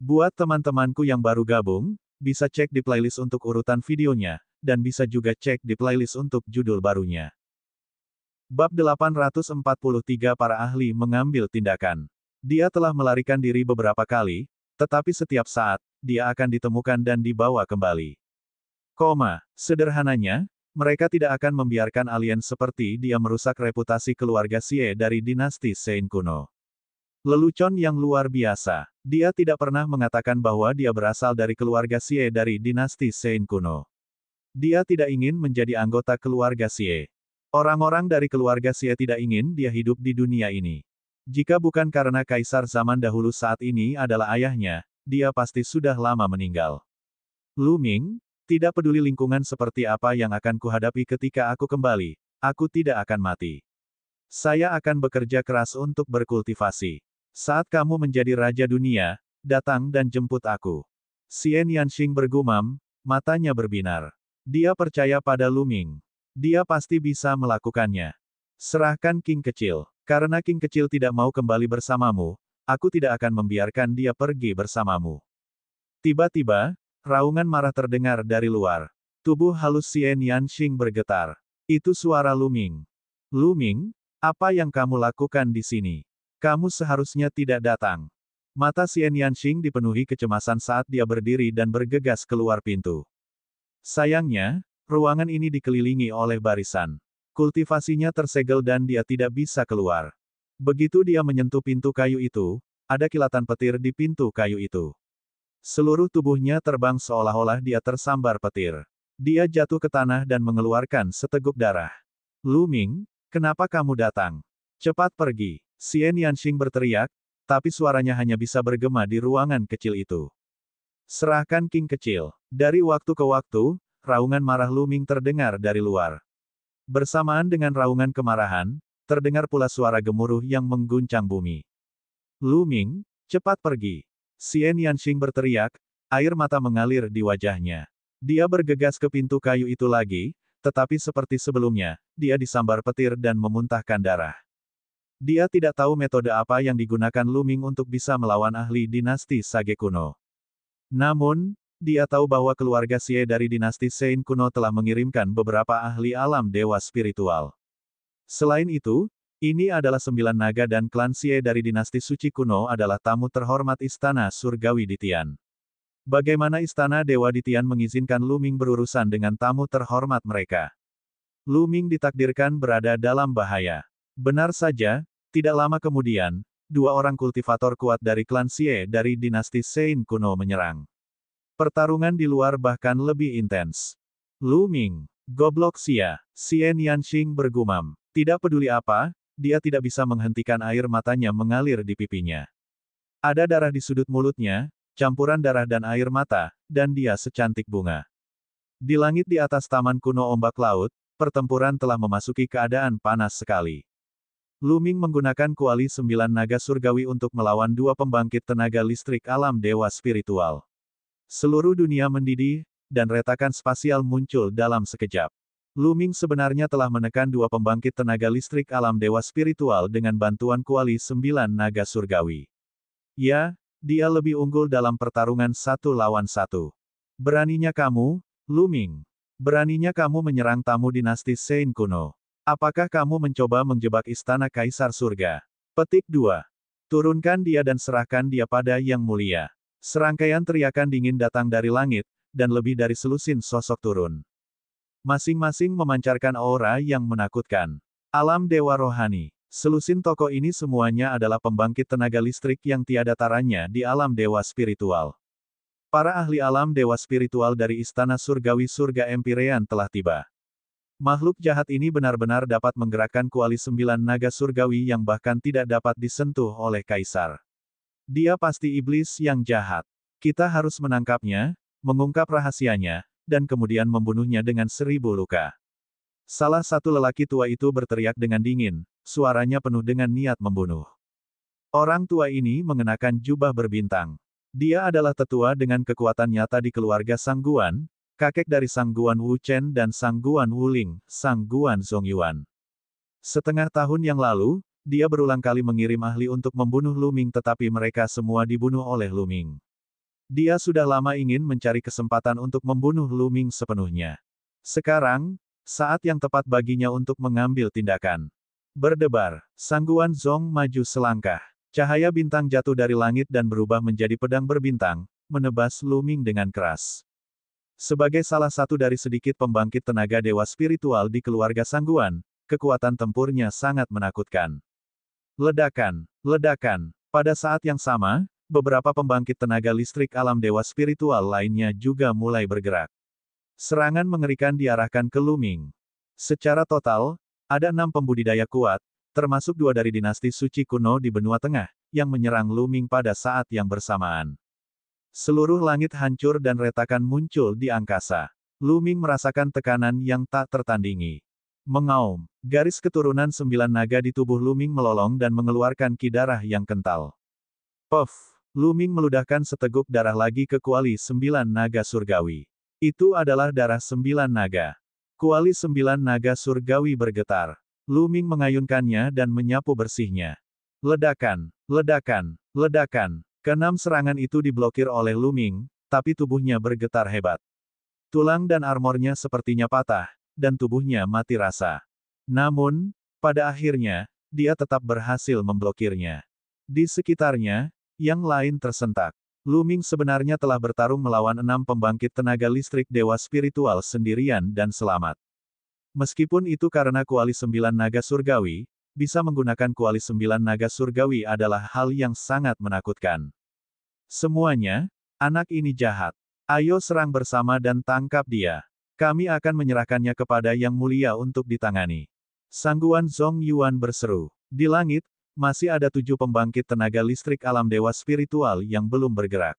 Buat teman-temanku yang baru gabung, bisa cek di playlist untuk urutan videonya, dan bisa juga cek di playlist untuk judul barunya. Bab 843 Para ahli mengambil tindakan. Dia telah melarikan diri beberapa kali, tetapi setiap saat, dia akan ditemukan dan dibawa kembali. Sederhananya, mereka tidak akan membiarkan alien seperti dia merusak reputasi keluarga Xie dari dinasti Sein kuno. Lelucon yang luar biasa. Dia tidak pernah mengatakan bahwa dia berasal dari keluarga Xie dari dinasti Sein kuno. Dia tidak ingin menjadi anggota keluarga Xie. Orang-orang dari keluarga Xie tidak ingin dia hidup di dunia ini. Jika bukan karena kaisar zaman dahulu saat ini adalah ayahnya, dia pasti sudah lama meninggal. Lu Ming, tidak peduli lingkungan seperti apa yang akan kuhadapi ketika aku kembali, aku tidak akan mati. Saya akan bekerja keras untuk berkultivasi. Saat kamu menjadi raja dunia, datang dan jemput aku. Xian Yanxing bergumam, matanya berbinar. Dia percaya pada Lu Ming. Dia pasti bisa melakukannya. Serahkan King kecil. Karena King kecil tidak mau kembali bersamamu, aku tidak akan membiarkan dia pergi bersamamu. Tiba-tiba, raungan marah terdengar dari luar. Tubuh halus Xian Yanxing bergetar. Itu suara Lu Ming. Lu Ming, apa yang kamu lakukan di sini? Kamu seharusnya tidak datang. Mata Xian Yanxing dipenuhi kecemasan saat dia berdiri dan bergegas keluar pintu. Sayangnya, ruangan ini dikelilingi oleh barisan. Kultivasinya tersegel dan dia tidak bisa keluar. Begitu dia menyentuh pintu kayu itu, ada kilatan petir di pintu kayu itu. Seluruh tubuhnya terbang seolah-olah dia tersambar petir. Dia jatuh ke tanah dan mengeluarkan seteguk darah. Lu Ming, kenapa kamu datang? Cepat pergi. Xian Yanxing berteriak, tapi suaranya hanya bisa bergema di ruangan kecil itu. Serahkan King kecil. Dari waktu ke waktu, raungan marah Lu Ming terdengar dari luar. Bersamaan dengan raungan kemarahan, terdengar pula suara gemuruh yang mengguncang bumi. Lu Ming, cepat pergi. Xian Yanxing berteriak, air mata mengalir di wajahnya. Dia bergegas ke pintu kayu itu lagi, tetapi seperti sebelumnya, dia disambar petir dan memuntahkan darah. Dia tidak tahu metode apa yang digunakan Lu Ming untuk bisa melawan ahli dinasti Sage kuno. Namun, dia tahu bahwa keluarga Xie dari dinasti Sein kuno telah mengirimkan beberapa ahli alam dewa spiritual. Selain itu, ini adalah 9 naga dan klan Xie dari dinasti suci kuno adalah tamu terhormat istana surgawi di Tian. Bagaimana istana dewa di Tian mengizinkan Lu Ming berurusan dengan tamu terhormat mereka? Lu Ming ditakdirkan berada dalam bahaya. Benar saja, tidak lama kemudian, 2 orang kultivator kuat dari klan Xie dari dinasti Sein kuno menyerang. Pertarungan di luar bahkan lebih intens. Lu Ming, goblok Xia, Xian Yanxing bergumam. Tidak peduli apa, dia tidak bisa menghentikan air matanya mengalir di pipinya. Ada darah di sudut mulutnya, campuran darah dan air mata, dan dia secantik bunga. Di langit di atas taman kuno ombak laut, pertempuran telah memasuki keadaan panas sekali. Lu Ming menggunakan kuali 9 naga surgawi untuk melawan 2 pembangkit tenaga listrik alam dewa spiritual. Seluruh dunia mendidih, dan retakan spasial muncul dalam sekejap. Lu Ming sebenarnya telah menekan 2 pembangkit tenaga listrik alam dewa spiritual dengan bantuan kuali 9 naga surgawi. Ya, dia lebih unggul dalam pertarungan 1 lawan 1. Beraninya kamu, Lu Ming. Beraninya kamu menyerang tamu dinasti Sein kuno. Apakah kamu mencoba menjebak istana Kaisar Surga? Petik 2. Turunkan dia dan serahkan dia pada Yang Mulia. Serangkaian teriakan dingin datang dari langit, dan lebih dari selusin sosok turun. Masing-masing memancarkan aura yang menakutkan. Alam Dewa Rohani. Selusin tokoh ini semuanya adalah pembangkit tenaga listrik yang tiada taranya di alam dewa spiritual. Para ahli alam dewa spiritual dari Istana Surgawi Surga Empyrean telah tiba. Makhluk jahat ini benar-benar dapat menggerakkan kuali 9 naga surgawi yang bahkan tidak dapat disentuh oleh Kaisar. Dia pasti iblis yang jahat. Kita harus menangkapnya, mengungkap rahasianya, dan kemudian membunuhnya dengan 1000 luka. Salah satu lelaki tua itu berteriak dengan dingin, suaranya penuh dengan niat membunuh. Orang tua ini mengenakan jubah berbintang. Dia adalah tetua dengan kekuatan nyata di keluarga Sang Guan, kakek dari Sang Guan Wu Chen dan Sang Guan Wu Ling, Sang Guan Zongyuan. Setengah tahun yang lalu, dia berulang kali mengirim ahli untuk membunuh Lu Ming tetapi mereka semua dibunuh oleh Lu Ming. Dia sudah lama ingin mencari kesempatan untuk membunuh Lu Ming sepenuhnya. Sekarang, saat yang tepat baginya untuk mengambil tindakan. Berdebar, Sangguan Zong maju selangkah. Cahaya bintang jatuh dari langit dan berubah menjadi pedang berbintang, menebas Lu Ming dengan keras. Sebagai salah satu dari sedikit pembangkit tenaga dewa spiritual di keluarga Sangguan, kekuatan tempurnya sangat menakutkan. Ledakan, ledakan. Pada saat yang sama, beberapa pembangkit tenaga listrik alam dewa spiritual lainnya juga mulai bergerak. Serangan mengerikan diarahkan ke Lu Ming. Secara total, ada 6 pembudidaya kuat, termasuk 2 dari dinasti suci kuno di benua tengah, yang menyerang Lu Ming pada saat yang bersamaan. Seluruh langit hancur dan retakan muncul di angkasa. Lu Ming merasakan tekanan yang tak tertandingi. Mengaum, garis keturunan 9 naga di tubuh Lu Ming melolong dan mengeluarkan ki darah yang kental. Puff! Lu Ming meludahkan seteguk darah lagi ke kuali 9 naga surgawi. Itu adalah darah 9 naga. Kuali 9 naga surgawi bergetar. Lu Ming mengayunkannya dan menyapu bersihnya. Ledakan, ledakan, ledakan. Keenam serangan itu diblokir oleh Lu Ming, tapi tubuhnya bergetar hebat. Tulang dan armornya sepertinya patah, dan tubuhnya mati rasa. Namun, pada akhirnya, dia tetap berhasil memblokirnya. Di sekitarnya, yang lain tersentak. Lu Ming sebenarnya telah bertarung melawan 6 pembangkit tenaga listrik dewa spiritual sendirian dan selamat. Meskipun itu karena kuali 9 naga surgawi, bisa menggunakan kuali 9 naga surgawi adalah hal yang sangat menakutkan. Semuanya, anak ini jahat. Ayo serang bersama dan tangkap dia. Kami akan menyerahkannya kepada Yang Mulia untuk ditangani. Sangguan Zong Yuan berseru. Di langit, masih ada 7 pembangkit tenaga listrik alam dewa spiritual yang belum bergerak.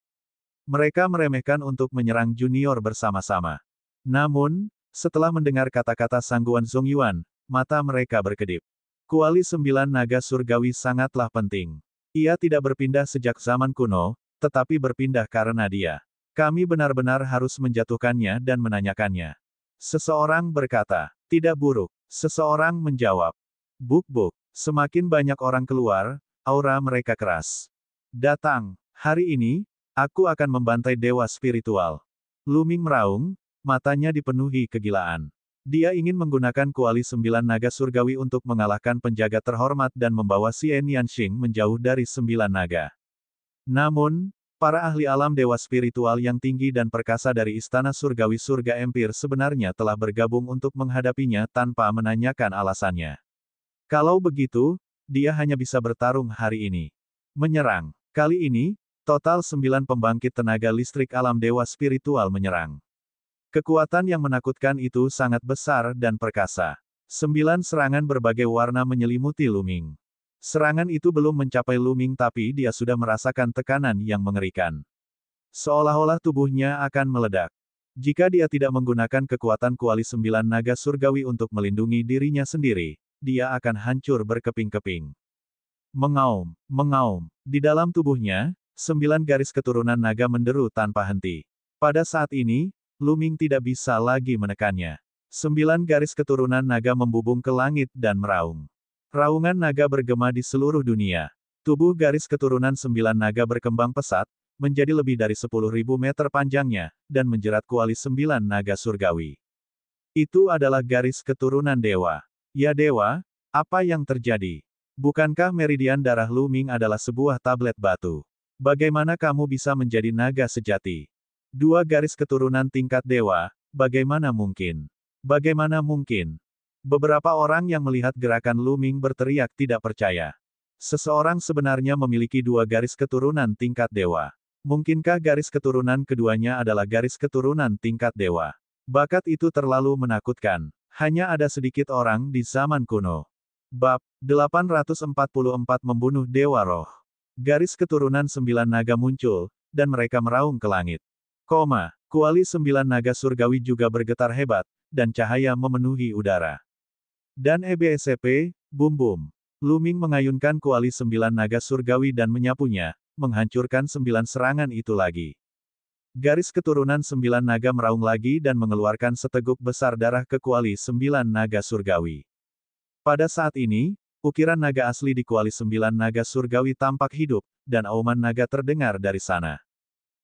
Mereka meremehkan untuk menyerang junior bersama-sama. Namun, setelah mendengar kata-kata Sangguan Zong Yuan, mata mereka berkedip. Kuali 9 naga surgawi sangatlah penting. Ia tidak berpindah sejak zaman kuno, tetapi berpindah karena dia. Kami benar-benar harus menjatuhkannya dan menanyakannya. Seseorang berkata, tidak buruk. Seseorang menjawab, buk-buk. Semakin banyak orang keluar, aura mereka keras. Datang, hari ini, aku akan membantai dewa spiritual. Lu Ming meraung, matanya dipenuhi kegilaan. Dia ingin menggunakan kuali 9 naga surgawi untuk mengalahkan penjaga terhormat dan membawa Xian Yanxing menjauh dari 9 naga. Namun, para ahli alam dewa spiritual yang tinggi dan perkasa dari Istana Surgawi Surga Empire sebenarnya telah bergabung untuk menghadapinya tanpa menanyakan alasannya. Kalau begitu, dia hanya bisa bertarung hari ini. Menyerang. Kali ini, total 9 pembangkit tenaga listrik alam dewa spiritual menyerang. Kekuatan yang menakutkan itu sangat besar dan perkasa. 9 serangan berbagai warna menyelimuti Lu Ming. Serangan itu belum mencapai Lu Ming tapi dia sudah merasakan tekanan yang mengerikan. Seolah-olah tubuhnya akan meledak. Jika dia tidak menggunakan kekuatan kuali 9 naga surgawi untuk melindungi dirinya sendiri, dia akan hancur berkeping-keping. Mengaum, mengaum. Di dalam tubuhnya, 9 garis keturunan naga menderu tanpa henti. Pada saat ini, Lu Ming tidak bisa lagi menekannya. 9 garis keturunan naga membubung ke langit dan meraung. Raungan naga bergema di seluruh dunia. Tubuh garis keturunan 9 naga berkembang pesat, menjadi lebih dari 10.000 meter panjangnya, dan menjerat kuali 9 naga surgawi. Itu adalah garis keturunan dewa. Ya dewa, apa yang terjadi? Bukankah meridian darah Lu Ming adalah sebuah tablet batu? Bagaimana kamu bisa menjadi naga sejati? 2 garis keturunan tingkat dewa, bagaimana mungkin? Bagaimana mungkin? Beberapa orang yang melihat gerakan Lu Ming berteriak tidak percaya. Seseorang sebenarnya memiliki 2 garis keturunan tingkat dewa. Mungkinkah garis keturunan keduanya adalah garis keturunan tingkat dewa? Bakat itu terlalu menakutkan. Hanya ada sedikit orang di zaman kuno. Bab 844 membunuh Dewa Roh. Garis keturunan 9 naga muncul, dan mereka meraung ke langit. Kuali 9 naga surgawi juga bergetar hebat, dan cahaya memenuhi udara. Dan EBSCP, bum-bum. Lu Ming mengayunkan kuali 9 naga surgawi dan menyapunya, menghancurkan 9 serangan itu lagi. Garis keturunan 9 naga meraung lagi dan mengeluarkan seteguk besar darah ke kuali 9 naga surgawi. Pada saat ini, ukiran naga asli di kuali 9 naga surgawi tampak hidup, dan auman naga terdengar dari sana.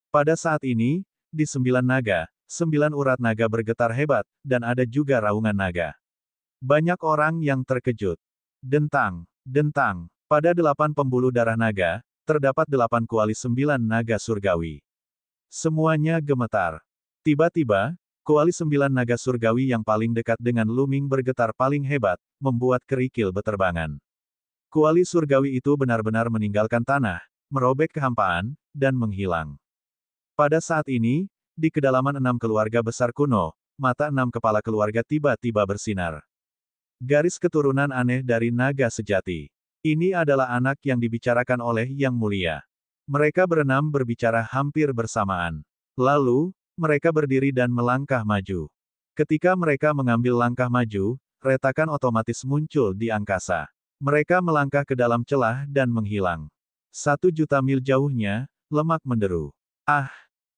Pada saat ini, di 9 naga, 9 urat naga bergetar hebat, dan ada juga raungan naga. Banyak orang yang terkejut. Dentang, dentang. Pada 8 pembuluh darah naga, terdapat 8 kuali 9 naga surgawi. Semuanya gemetar. Tiba-tiba, kuali 9 naga surgawi yang paling dekat dengan Luming bergetar paling hebat, membuat kerikil beterbangan. Kuali surgawi itu benar-benar meninggalkan tanah, merobek kehampaan, dan menghilang. Pada saat ini, di kedalaman 6 keluarga besar kuno, mata 6 kepala keluarga tiba-tiba bersinar. Garis keturunan aneh dari naga sejati. Ini adalah anak yang dibicarakan oleh Yang Mulia. Mereka berenam berbicara hampir bersamaan. Lalu, mereka berdiri dan melangkah maju. Ketika mereka mengambil langkah maju, retakan otomatis muncul di angkasa. Mereka melangkah ke dalam celah dan menghilang. 1 juta mil jauhnya, lemak menderu. Ah!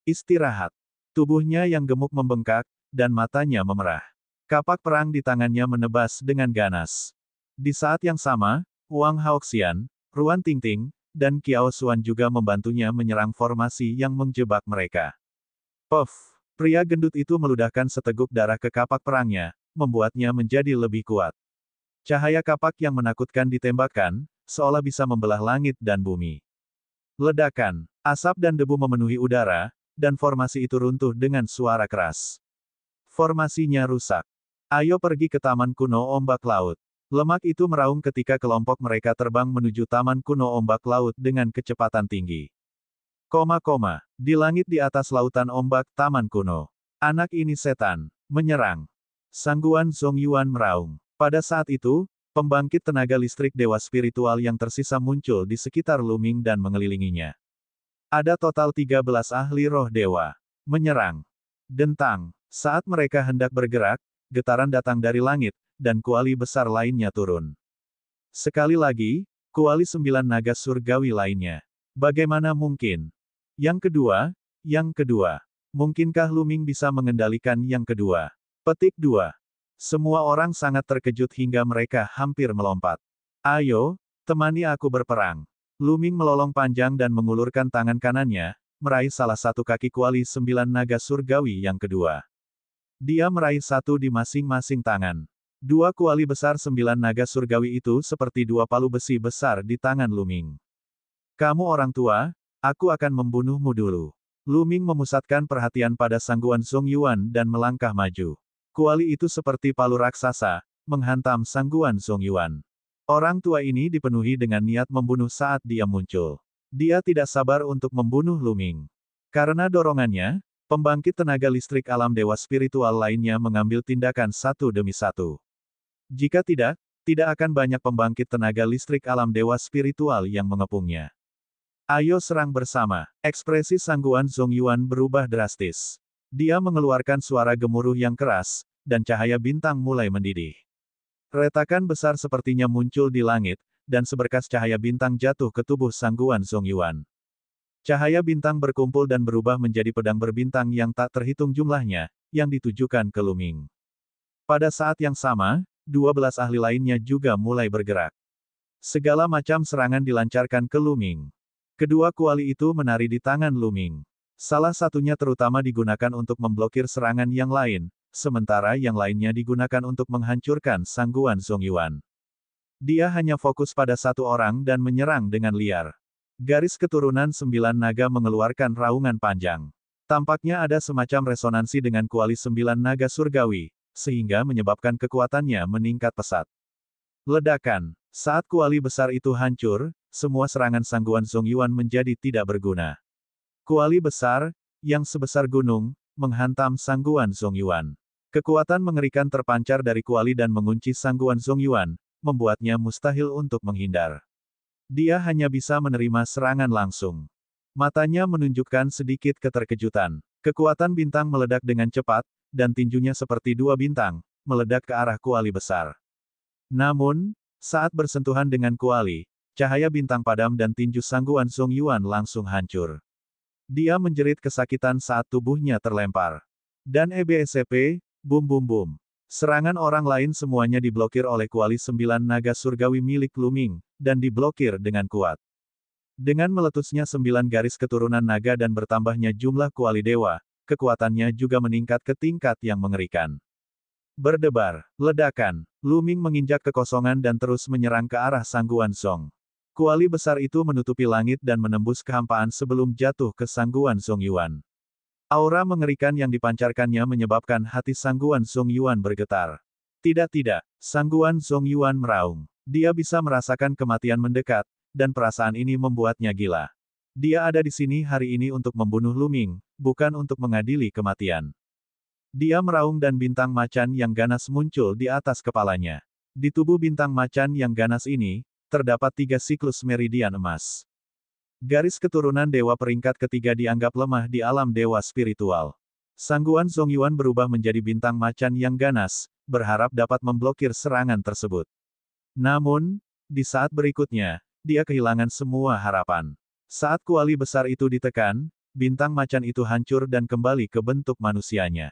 Istirahat. Tubuhnya yang gemuk membengkak, dan matanya memerah. Kapak perang di tangannya menebas dengan ganas. Di saat yang sama, Wang Haoxian, Ruan Tingting, dan Qiao Xuan juga membantunya menyerang formasi yang menjebak mereka. Puff! Pria gendut itu meludahkan seteguk darah ke kapak perangnya, membuatnya menjadi lebih kuat. Cahaya kapak yang menakutkan ditembakkan, seolah bisa membelah langit dan bumi. Ledakan, asap dan debu memenuhi udara, dan formasi itu runtuh dengan suara keras. Formasinya rusak. Ayo pergi ke Taman Kuno Ombak Laut. Lemak itu meraung ketika kelompok mereka terbang menuju Taman Kuno Ombak Laut dengan kecepatan tinggi. Di langit di atas lautan ombak Taman Kuno. Anak ini setan. Menyerang. Sangguan Zongyuan meraung. Pada saat itu, pembangkit tenaga listrik dewa spiritual yang tersisa muncul di sekitar Luming dan mengelilinginya. Ada total 13 ahli roh dewa. Menyerang. Dentang. Saat mereka hendak bergerak, getaran datang dari langit, dan kuali besar lainnya turun. Sekali lagi, kuali 9 naga surgawi lainnya. Bagaimana mungkin? Yang kedua. Mungkinkah Luming bisa mengendalikan yang kedua? Petik 2. Semua orang sangat terkejut hingga mereka hampir melompat. Ayo, temani aku berperang. Luming melolong panjang dan mengulurkan tangan kanannya, meraih salah satu kaki kuali 9 naga surgawi yang kedua. Dia meraih satu di masing-masing tangan. 2 kuali besar 9 naga surgawi itu seperti 2 palu besi besar di tangan Luming. Kamu orang tua, aku akan membunuhmu dulu. Luming memusatkan perhatian pada Sangguan Zongyuan dan melangkah maju. Kuali itu seperti palu raksasa, menghantam Sangguan Zongyuan. Orang tua ini dipenuhi dengan niat membunuh saat dia muncul. Dia tidak sabar untuk membunuh Luming. Karena dorongannya, pembangkit tenaga listrik alam dewa spiritual lainnya mengambil tindakan satu demi satu. Jika tidak, tidak akan banyak pembangkit tenaga listrik alam dewa spiritual yang mengepungnya. Ayo serang bersama. Ekspresi Sangguan Zongyuan berubah drastis. Dia mengeluarkan suara gemuruh yang keras, dan cahaya bintang mulai mendidih. Retakan besar sepertinya muncul di langit, dan seberkas cahaya bintang jatuh ke tubuh Sangguan Zongyuan. Cahaya bintang berkumpul dan berubah menjadi pedang berbintang yang tak terhitung jumlahnya, yang ditujukan ke Luming. Pada saat yang sama, 12 ahli lainnya juga mulai bergerak. Segala macam serangan dilancarkan ke Luming. Kedua kuali itu menari di tangan Luming. Salah satunya terutama digunakan untuk memblokir serangan yang lain, sementara yang lainnya digunakan untuk menghancurkan Sangguan Zongyuan. Dia hanya fokus pada satu orang dan menyerang dengan liar. Garis keturunan 9 naga mengeluarkan raungan panjang. Tampaknya ada semacam resonansi dengan kuali 9 naga surgawi, sehingga menyebabkan kekuatannya meningkat pesat. Ledakan. Saat kuali besar itu hancur, semua serangan Sangguan Zongyuan menjadi tidak berguna. Kuali besar, yang sebesar gunung, menghantam Sangguan Zongyuan. Kekuatan mengerikan terpancar dari kuali dan mengunci Sangguan Zongyuan, membuatnya mustahil untuk menghindar. Dia hanya bisa menerima serangan langsung. Matanya menunjukkan sedikit keterkejutan. Kekuatan bintang meledak dengan cepat, dan tinjunya seperti 2 bintang, meledak ke arah kuali besar. Namun, saat bersentuhan dengan kuali, cahaya bintang padam dan tinju Sangguan Zongyuan langsung hancur. Dia menjerit kesakitan saat tubuhnya terlempar. Dan EBSCP, bum bum bum. Serangan orang lain semuanya diblokir oleh kuali 9 naga surgawi milik Luming, dan diblokir dengan kuat. Dengan meletusnya 9 garis keturunan naga dan bertambahnya jumlah kuali dewa, kekuatannya juga meningkat ke tingkat yang mengerikan. Berdebar, ledakan, Luming menginjak kekosongan dan terus menyerang ke arah Sangguan Song. Kuali besar itu menutupi langit dan menembus kehampaan sebelum jatuh ke Sangguan Song Yuan. Aura mengerikan yang dipancarkannya menyebabkan hati Sangguan Song Yuan bergetar. Tidak, Sangguan Song Yuan meraung. Dia bisa merasakan kematian mendekat, dan perasaan ini membuatnya gila. Dia ada di sini hari ini untuk membunuh Luming, bukan untuk mengadili kematian. Dia meraung dan bintang macan yang ganas muncul di atas kepalanya. Di tubuh bintang macan yang ganas ini, terdapat 3 siklus meridian emas. Garis keturunan dewa peringkat ketiga dianggap lemah di alam dewa spiritual. Sangguan Song Yuan berubah menjadi bintang macan yang ganas, berharap dapat memblokir serangan tersebut. Namun, di saat berikutnya, dia kehilangan semua harapan. Saat kuali besar itu ditekan, bintang macan itu hancur dan kembali ke bentuk manusianya.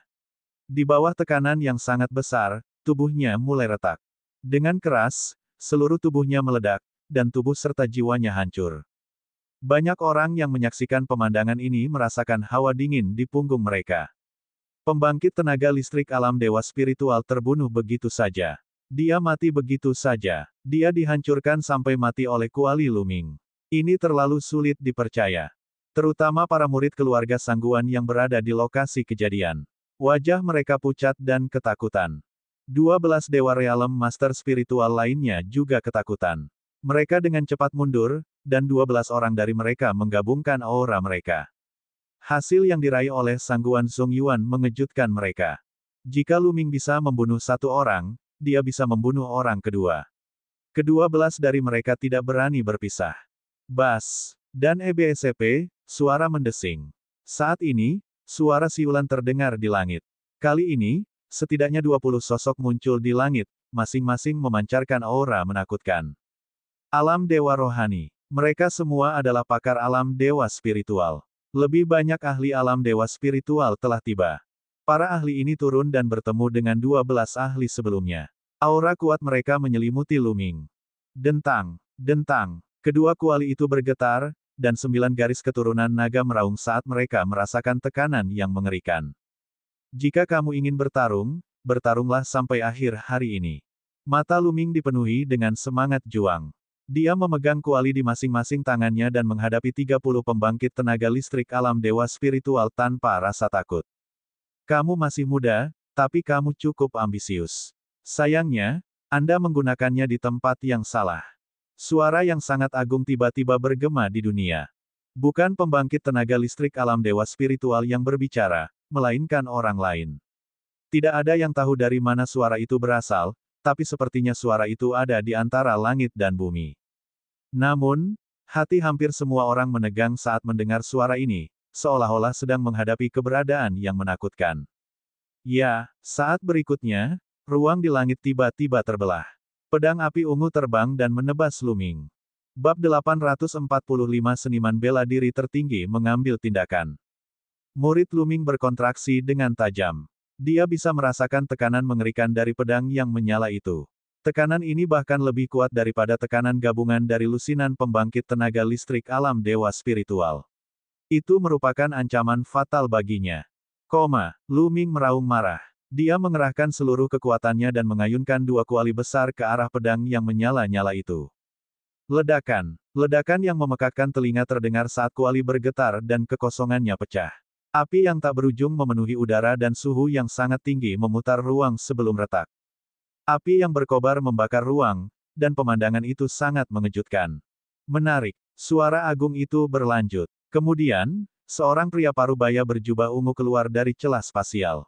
Di bawah tekanan yang sangat besar, tubuhnya mulai retak. Dengan keras, seluruh tubuhnya meledak, dan tubuh serta jiwanya hancur. Banyak orang yang menyaksikan pemandangan ini merasakan hawa dingin di punggung mereka. Pembangkit tenaga listrik alam dewa spiritual terbunuh begitu saja. Dia mati begitu saja. Dia dihancurkan sampai mati oleh kuali Luming. Ini terlalu sulit dipercaya. Terutama para murid keluarga Sangguan yang berada di lokasi kejadian. Wajah mereka pucat dan ketakutan. 12 Dewa Realem Master Spiritual lainnya juga ketakutan. Mereka dengan cepat mundur, dan 12 orang dari mereka menggabungkan aura mereka. Hasil yang diraih oleh Sangguan Song Yuan mengejutkan mereka. Jika Luming bisa membunuh satu orang, dia bisa membunuh orang kedua. Ke-12 dari mereka tidak berani berpisah. Bas! Dan EBSP, suara mendesing. Saat ini, suara siulan terdengar di langit. Kali ini, setidaknya 20 sosok muncul di langit, masing-masing memancarkan aura menakutkan. Alam Dewa Rohani. Mereka semua adalah pakar alam dewa spiritual. Lebih banyak ahli alam dewa spiritual telah tiba. Para ahli ini turun dan bertemu dengan 12 ahli sebelumnya. Aura kuat mereka menyelimuti Luming. Dentang, dentang. Kedua kuali itu bergetar, dan 9 garis keturunan naga meraung saat mereka merasakan tekanan yang mengerikan. Jika kamu ingin bertarung, bertarunglah sampai akhir hari ini. Mata Luming dipenuhi dengan semangat juang. Dia memegang kuali di masing-masing tangannya dan menghadapi 30 pembangkit tenaga listrik alam dewa spiritual tanpa rasa takut. Kamu masih muda, tapi kamu cukup ambisius. Sayangnya, Anda menggunakannya di tempat yang salah. Suara yang sangat agung tiba-tiba bergema di dunia. Bukan pembangkit tenaga listrik alam dewa spiritual yang berbicara, melainkan orang lain. Tidak ada yang tahu dari mana suara itu berasal, tapi sepertinya suara itu ada di antara langit dan bumi. Namun, hati hampir semua orang menegang saat mendengar suara ini, seolah-olah sedang menghadapi keberadaan yang menakutkan. Ya, saat berikutnya, ruang di langit tiba-tiba terbelah. Pedang api ungu terbang dan menebas Luming. Bab 845 Seniman Bela Diri Tertinggi mengambil tindakan. Murid Luming berkontraksi dengan tajam. Dia bisa merasakan tekanan mengerikan dari pedang yang menyala itu. Tekanan ini bahkan lebih kuat daripada tekanan gabungan dari lusinan pembangkit tenaga listrik alam dewa spiritual. Itu merupakan ancaman fatal baginya. Luming meraung marah. Dia mengerahkan seluruh kekuatannya dan mengayunkan 2 kuali besar ke arah pedang yang menyala-nyala itu. Ledakan. Ledakan yang memekakkan telinga terdengar saat kuali bergetar dan kekosongannya pecah. Api yang tak berujung memenuhi udara dan suhu yang sangat tinggi memutar ruang sebelum retak. Api yang berkobar membakar ruang, dan pemandangan itu sangat mengejutkan. Menarik. Suara agung itu berlanjut. Kemudian, seorang pria parubaya berjubah ungu keluar dari celah spasial.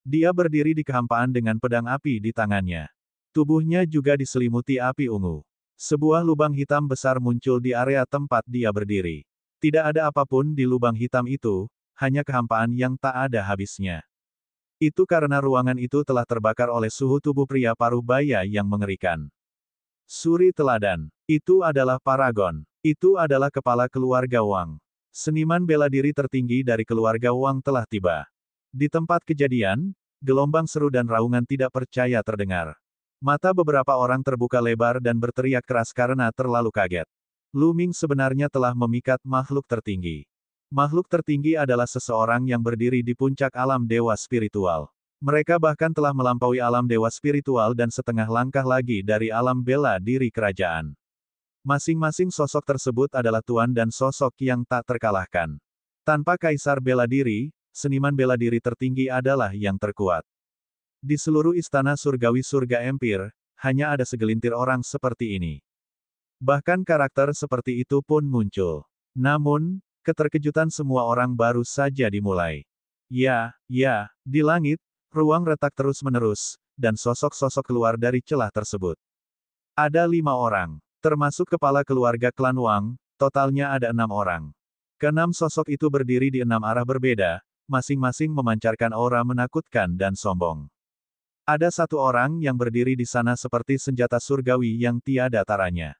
Dia berdiri di kehampaan dengan pedang api di tangannya. Tubuhnya juga diselimuti api ungu. Sebuah lubang hitam besar muncul di area tempat dia berdiri. Tidak ada apapun di lubang hitam itu, hanya kehampaan yang tak ada habisnya. Itu karena ruangan itu telah terbakar oleh suhu tubuh pria parubaya yang mengerikan. Suri teladan. Itu adalah Paragon. Itu adalah kepala keluarga Wang. Seniman bela diri tertinggi dari keluarga Wang telah tiba. Di tempat kejadian, gelombang seru dan raungan tidak percaya terdengar. Mata beberapa orang terbuka lebar dan berteriak keras karena terlalu kaget. Lu Ming sebenarnya telah memikat makhluk tertinggi. Makhluk tertinggi adalah seseorang yang berdiri di puncak alam dewa spiritual. Mereka bahkan telah melampaui alam dewa spiritual dan setengah langkah lagi dari alam bela diri kerajaan. Masing-masing sosok tersebut adalah tuan dan sosok yang tak terkalahkan. Tanpa kaisar bela diri, seniman bela diri tertinggi adalah yang terkuat. Di seluruh istana surgawi surga Empire, hanya ada segelintir orang seperti ini. Bahkan karakter seperti itu pun muncul. Namun, keterkejutan semua orang baru saja dimulai. Ya, di langit, ruang retak terus-menerus, dan sosok-sosok keluar dari celah tersebut. Ada 5 orang, termasuk kepala keluarga klan Wang, totalnya ada 6 orang. Keenam sosok itu berdiri di 6 arah berbeda, masing-masing memancarkan aura menakutkan dan sombong. Ada 1 orang yang berdiri di sana seperti senjata surgawi yang tiada taranya.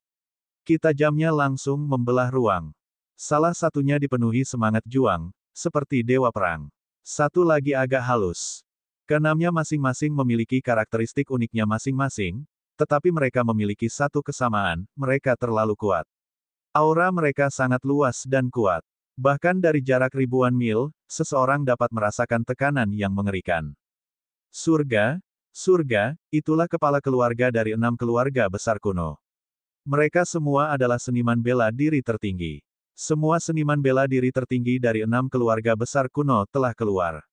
Kita jamnya langsung membelah ruang. Salah satunya dipenuhi semangat juang, seperti dewa perang. Satu lagi agak halus. Keenamnya masing-masing memiliki karakteristik uniknya masing-masing, tetapi mereka memiliki satu kesamaan, mereka terlalu kuat. Aura mereka sangat luas dan kuat. Bahkan dari jarak ribuan mil, seseorang dapat merasakan tekanan yang mengerikan. Surga, itulah kepala keluarga dari 6 keluarga besar kuno. Mereka semua adalah seniman bela diri tertinggi. Semua seniman bela diri tertinggi dari 6 keluarga besar kuno telah keluar.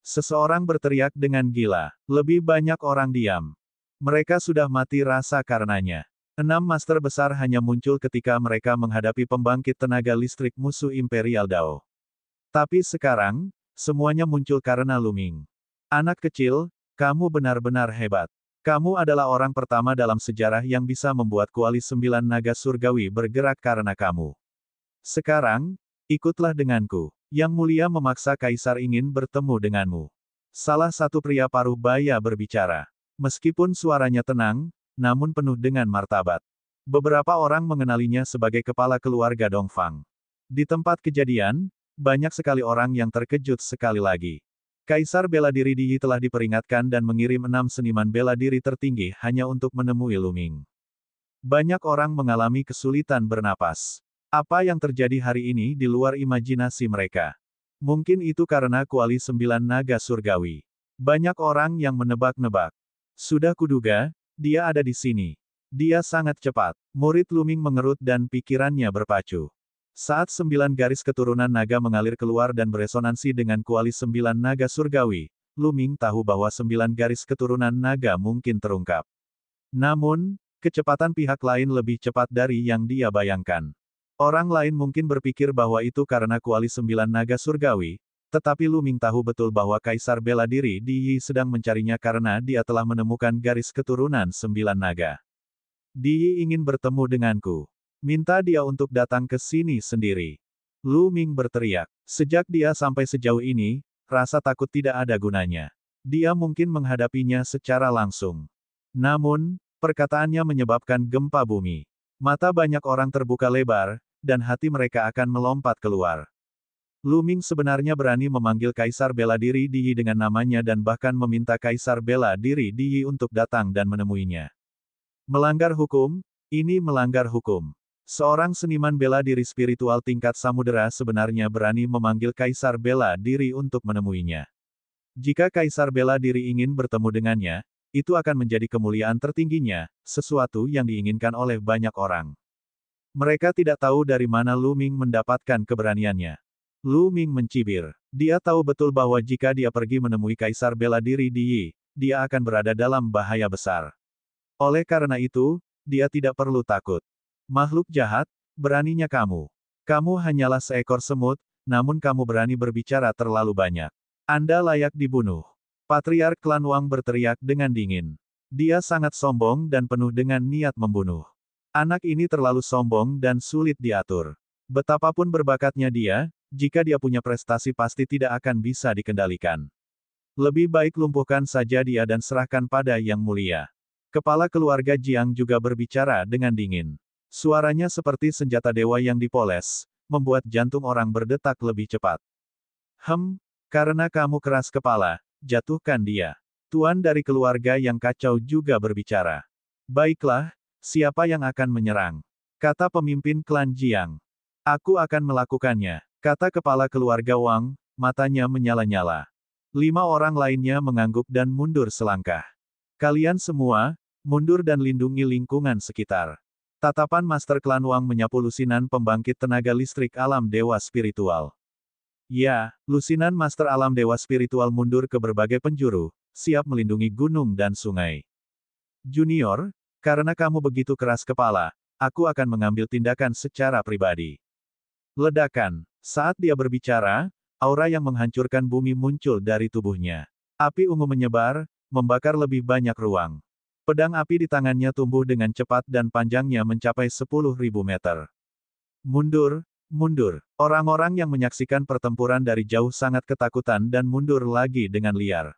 Seseorang berteriak dengan gila. Lebih banyak orang diam. Mereka sudah mati rasa karenanya. 6 master besar hanya muncul ketika mereka menghadapi pembangkit tenaga listrik musuh Imperial Dao. Tapi sekarang, semuanya muncul karena Lu Ming. Anak kecil, kamu benar-benar hebat. Kamu adalah orang pertama dalam sejarah yang bisa membuat kuali 9 naga surgawi bergerak karena kamu. Sekarang, ikutlah denganku. Yang mulia memaksa kaisar ingin bertemu denganmu. Salah satu pria paruh baya berbicara. Meskipun suaranya tenang, namun penuh dengan martabat. Beberapa orang mengenalinya sebagai kepala keluarga Dongfang. Di tempat kejadian, banyak sekali orang yang terkejut sekali lagi. Kaisar bela diri Di Yi telah diperingatkan dan mengirim 6 seniman bela diri tertinggi hanya untuk menemui Lu Ming. Banyak orang mengalami kesulitan bernapas. Apa yang terjadi hari ini di luar imajinasi mereka? Mungkin itu karena kuali 9 naga surgawi. Banyak orang yang menebak-nebak. Sudah kuduga, dia ada di sini. Dia sangat cepat. Murid Lu Ming mengerut dan pikirannya berpacu. Saat 9 garis keturunan naga mengalir keluar dan beresonansi dengan kuali 9 naga surgawi, Lu Ming tahu bahwa 9 garis keturunan naga mungkin terungkap. Namun, kecepatan pihak lain lebih cepat dari yang dia bayangkan. Orang lain mungkin berpikir bahwa itu karena kuali 9 naga surgawi, tetapi Lu Ming tahu betul bahwa Kaisar bela diri Di Yi sedang mencarinya karena dia telah menemukan garis keturunan 9 naga. Di Yi ingin bertemu denganku. Minta dia untuk datang ke sini sendiri. Lu Ming berteriak. Sejak dia sampai sejauh ini, rasa takut tidak ada gunanya. Dia mungkin menghadapinya secara langsung. Namun, perkataannya menyebabkan gempa bumi. Mata banyak orang terbuka lebar, dan hati mereka akan melompat keluar. Lu Ming sebenarnya berani memanggil Kaisar bela diri Di Yi dengan namanya dan bahkan meminta Kaisar bela diri Di Yi untuk datang dan menemuinya. Melanggar hukum? Ini melanggar hukum. Seorang seniman bela diri spiritual tingkat samudera sebenarnya berani memanggil Kaisar bela diri untuk menemuinya. Jika Kaisar bela diri ingin bertemu dengannya, itu akan menjadi kemuliaan tertingginya, sesuatu yang diinginkan oleh banyak orang. Mereka tidak tahu dari mana Lu Ming mendapatkan keberaniannya. Lu Ming mencibir. Dia tahu betul bahwa jika dia pergi menemui Kaisar bela diri Di Yi, dia akan berada dalam bahaya besar. Oleh karena itu, dia tidak perlu takut. Makhluk jahat, beraninya kamu. Kamu hanyalah seekor semut, namun kamu berani berbicara terlalu banyak. Anda layak dibunuh. Patriark klan Wang berteriak dengan dingin. Dia sangat sombong dan penuh dengan niat membunuh. Anak ini terlalu sombong dan sulit diatur. Betapapun berbakatnya dia, jika dia punya prestasi pasti tidak akan bisa dikendalikan. Lebih baik lumpuhkan saja dia dan serahkan pada Yang Mulia. Kepala keluarga Jiang juga berbicara dengan dingin. Suaranya seperti senjata dewa yang dipoles, membuat jantung orang berdetak lebih cepat. Karena kamu keras kepala, jatuhkan dia. Tuan dari keluarga yang kacau juga berbicara. Baiklah, siapa yang akan menyerang? kata pemimpin klan Jiang. Aku akan melakukannya, kata kepala keluarga Wang, matanya menyala-nyala. 5 orang lainnya mengangguk dan mundur selangkah. Kalian semua, mundur dan lindungi lingkungan sekitar. Tatapan Master Klan Wang menyapu lusinan pembangkit tenaga listrik alam dewa spiritual. Ya, lusinan Master Alam Dewa Spiritual mundur ke berbagai penjuru, siap melindungi gunung dan sungai. Junior, karena kamu begitu keras kepala, aku akan mengambil tindakan secara pribadi. Ledakan. Saat dia berbicara, aura yang menghancurkan bumi muncul dari tubuhnya. Api ungu menyebar, membakar lebih banyak ruang. Pedang api di tangannya tumbuh dengan cepat dan panjangnya mencapai 10.000 meter. Mundur, mundur. Orang-orang yang menyaksikan pertempuran dari jauh sangat ketakutan dan mundur lagi dengan liar.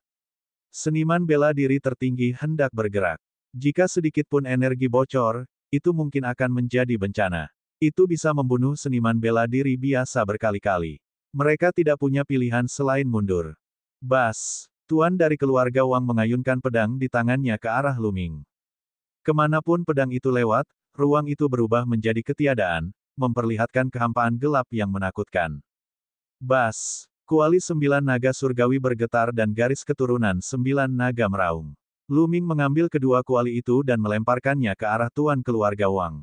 Seniman bela diri tertinggi hendak bergerak. Jika sedikit pun energi bocor, itu mungkin akan menjadi bencana. Itu bisa membunuh seniman bela diri biasa berkali-kali. Mereka tidak punya pilihan selain mundur. Bas, tuan dari keluarga Wang mengayunkan pedang di tangannya ke arah Lu Ming. Kemanapun pedang itu lewat, ruang itu berubah menjadi ketiadaan, memperlihatkan kehampaan gelap yang menakutkan. Bas, kuali 9 naga surgawi bergetar dan garis keturunan 9 naga meraung. Lu Ming mengambil kedua kuali itu dan melemparkannya ke arah tuan keluarga Wang.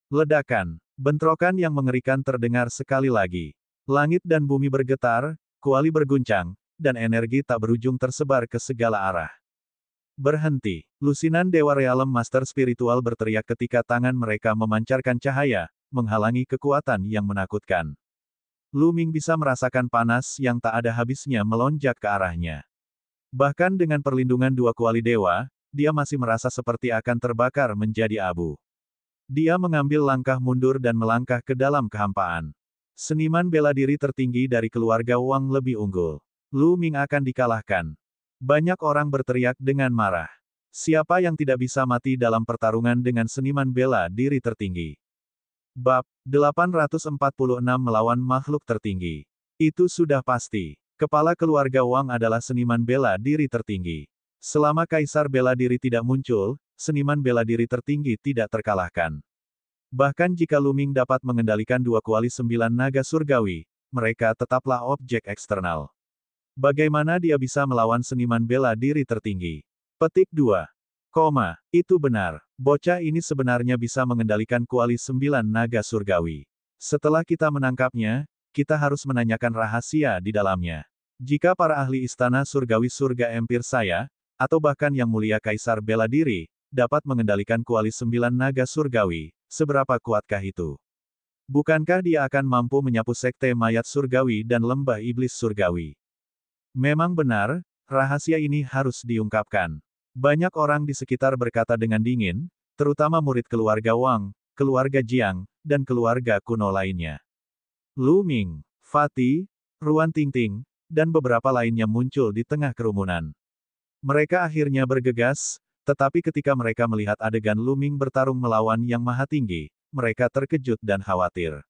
Ledakan, bentrokan yang mengerikan terdengar sekali lagi. Langit dan bumi bergetar, kuali berguncang, dan energi tak berujung tersebar ke segala arah. Berhenti. Lusinan Dewa Realem Master Spiritual berteriak ketika tangan mereka memancarkan cahaya, menghalangi kekuatan yang menakutkan. Lu Ming bisa merasakan panas yang tak ada habisnya melonjak ke arahnya. Bahkan dengan perlindungan dua kuali dewa, dia masih merasa seperti akan terbakar menjadi abu. Dia mengambil langkah mundur dan melangkah ke dalam kehampaan. Seniman bela diri tertinggi dari keluarga Wang lebih unggul. Lu Ming akan dikalahkan. Banyak orang berteriak dengan marah. Siapa yang tidak bisa mati dalam pertarungan dengan seniman bela diri tertinggi? Bab 846 melawan makhluk tertinggi. Itu sudah pasti. Kepala keluarga Wang adalah seniman bela diri tertinggi. Selama Kaisar bela diri tidak muncul, seniman bela diri tertinggi tidak terkalahkan. Bahkan jika Lu Ming dapat mengendalikan dua kuali 9 naga surgawi, mereka tetaplah objek eksternal. Bagaimana dia bisa melawan seniman bela diri tertinggi? Petik 2. Itu benar. Bocah ini sebenarnya bisa mengendalikan kuali 9 naga surgawi. Setelah kita menangkapnya, kita harus menanyakan rahasia di dalamnya. Jika para ahli istana surgawi surga empir saya, atau bahkan yang mulia Kaisar bela diri, dapat mengendalikan kuali 9 naga surgawi, seberapa kuatkah itu? Bukankah dia akan mampu menyapu sekte mayat surgawi dan lembah iblis surgawi? Memang benar, rahasia ini harus diungkapkan. Banyak orang di sekitar berkata dengan dingin, terutama murid keluarga Wang, keluarga Jiang, dan keluarga kuno lainnya. Lu Ming, Fatih, Ruan Tingting, dan beberapa lainnya muncul di tengah kerumunan. Mereka akhirnya bergegas, tetapi ketika mereka melihat adegan Lu Ming bertarung melawan Yang Maha Tinggi, mereka terkejut dan khawatir.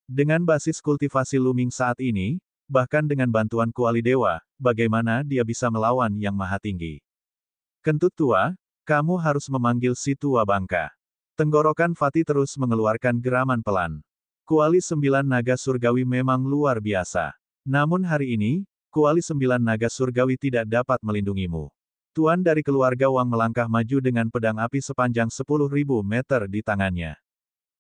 Dengan basis kultivasi Lu Ming saat ini, bahkan dengan bantuan kuali dewa, bagaimana dia bisa melawan Yang Maha Tinggi? Kentut tua, kamu harus memanggil si tua bangka. Tenggorokan Fatih terus mengeluarkan geraman pelan. Kuali 9 naga surgawi memang luar biasa. Namun hari ini, kuali 9 naga surgawi tidak dapat melindungimu. Tuan dari keluarga Wang melangkah maju dengan pedang api sepanjang 10.000 meter di tangannya.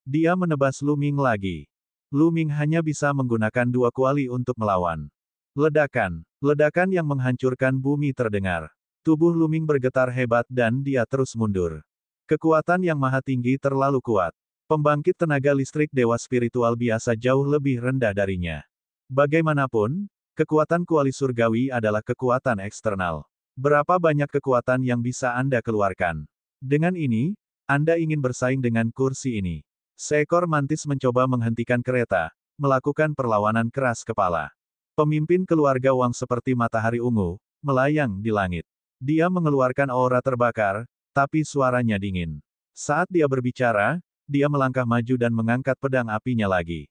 Dia menebas Lu Ming lagi. Lu Ming hanya bisa menggunakan dua kuali untuk melawan. Ledakan. Ledakan yang menghancurkan bumi terdengar. Tubuh Lu Ming bergetar hebat dan dia terus mundur. Kekuatan yang maha tinggi terlalu kuat. Pembangkit tenaga listrik dewa spiritual biasa jauh lebih rendah darinya. Bagaimanapun, kekuatan kuali surgawi adalah kekuatan eksternal. Berapa banyak kekuatan yang bisa Anda keluarkan? Dengan ini, Anda ingin bersaing dengan kursi ini. Seekor mantis mencoba menghentikan kereta, melakukan perlawanan keras kepala. Pemimpin keluarga Wang seperti matahari ungu, melayang di langit. Dia mengeluarkan aura terbakar, tapi suaranya dingin. Saat dia berbicara, dia melangkah maju dan mengangkat pedang apinya lagi.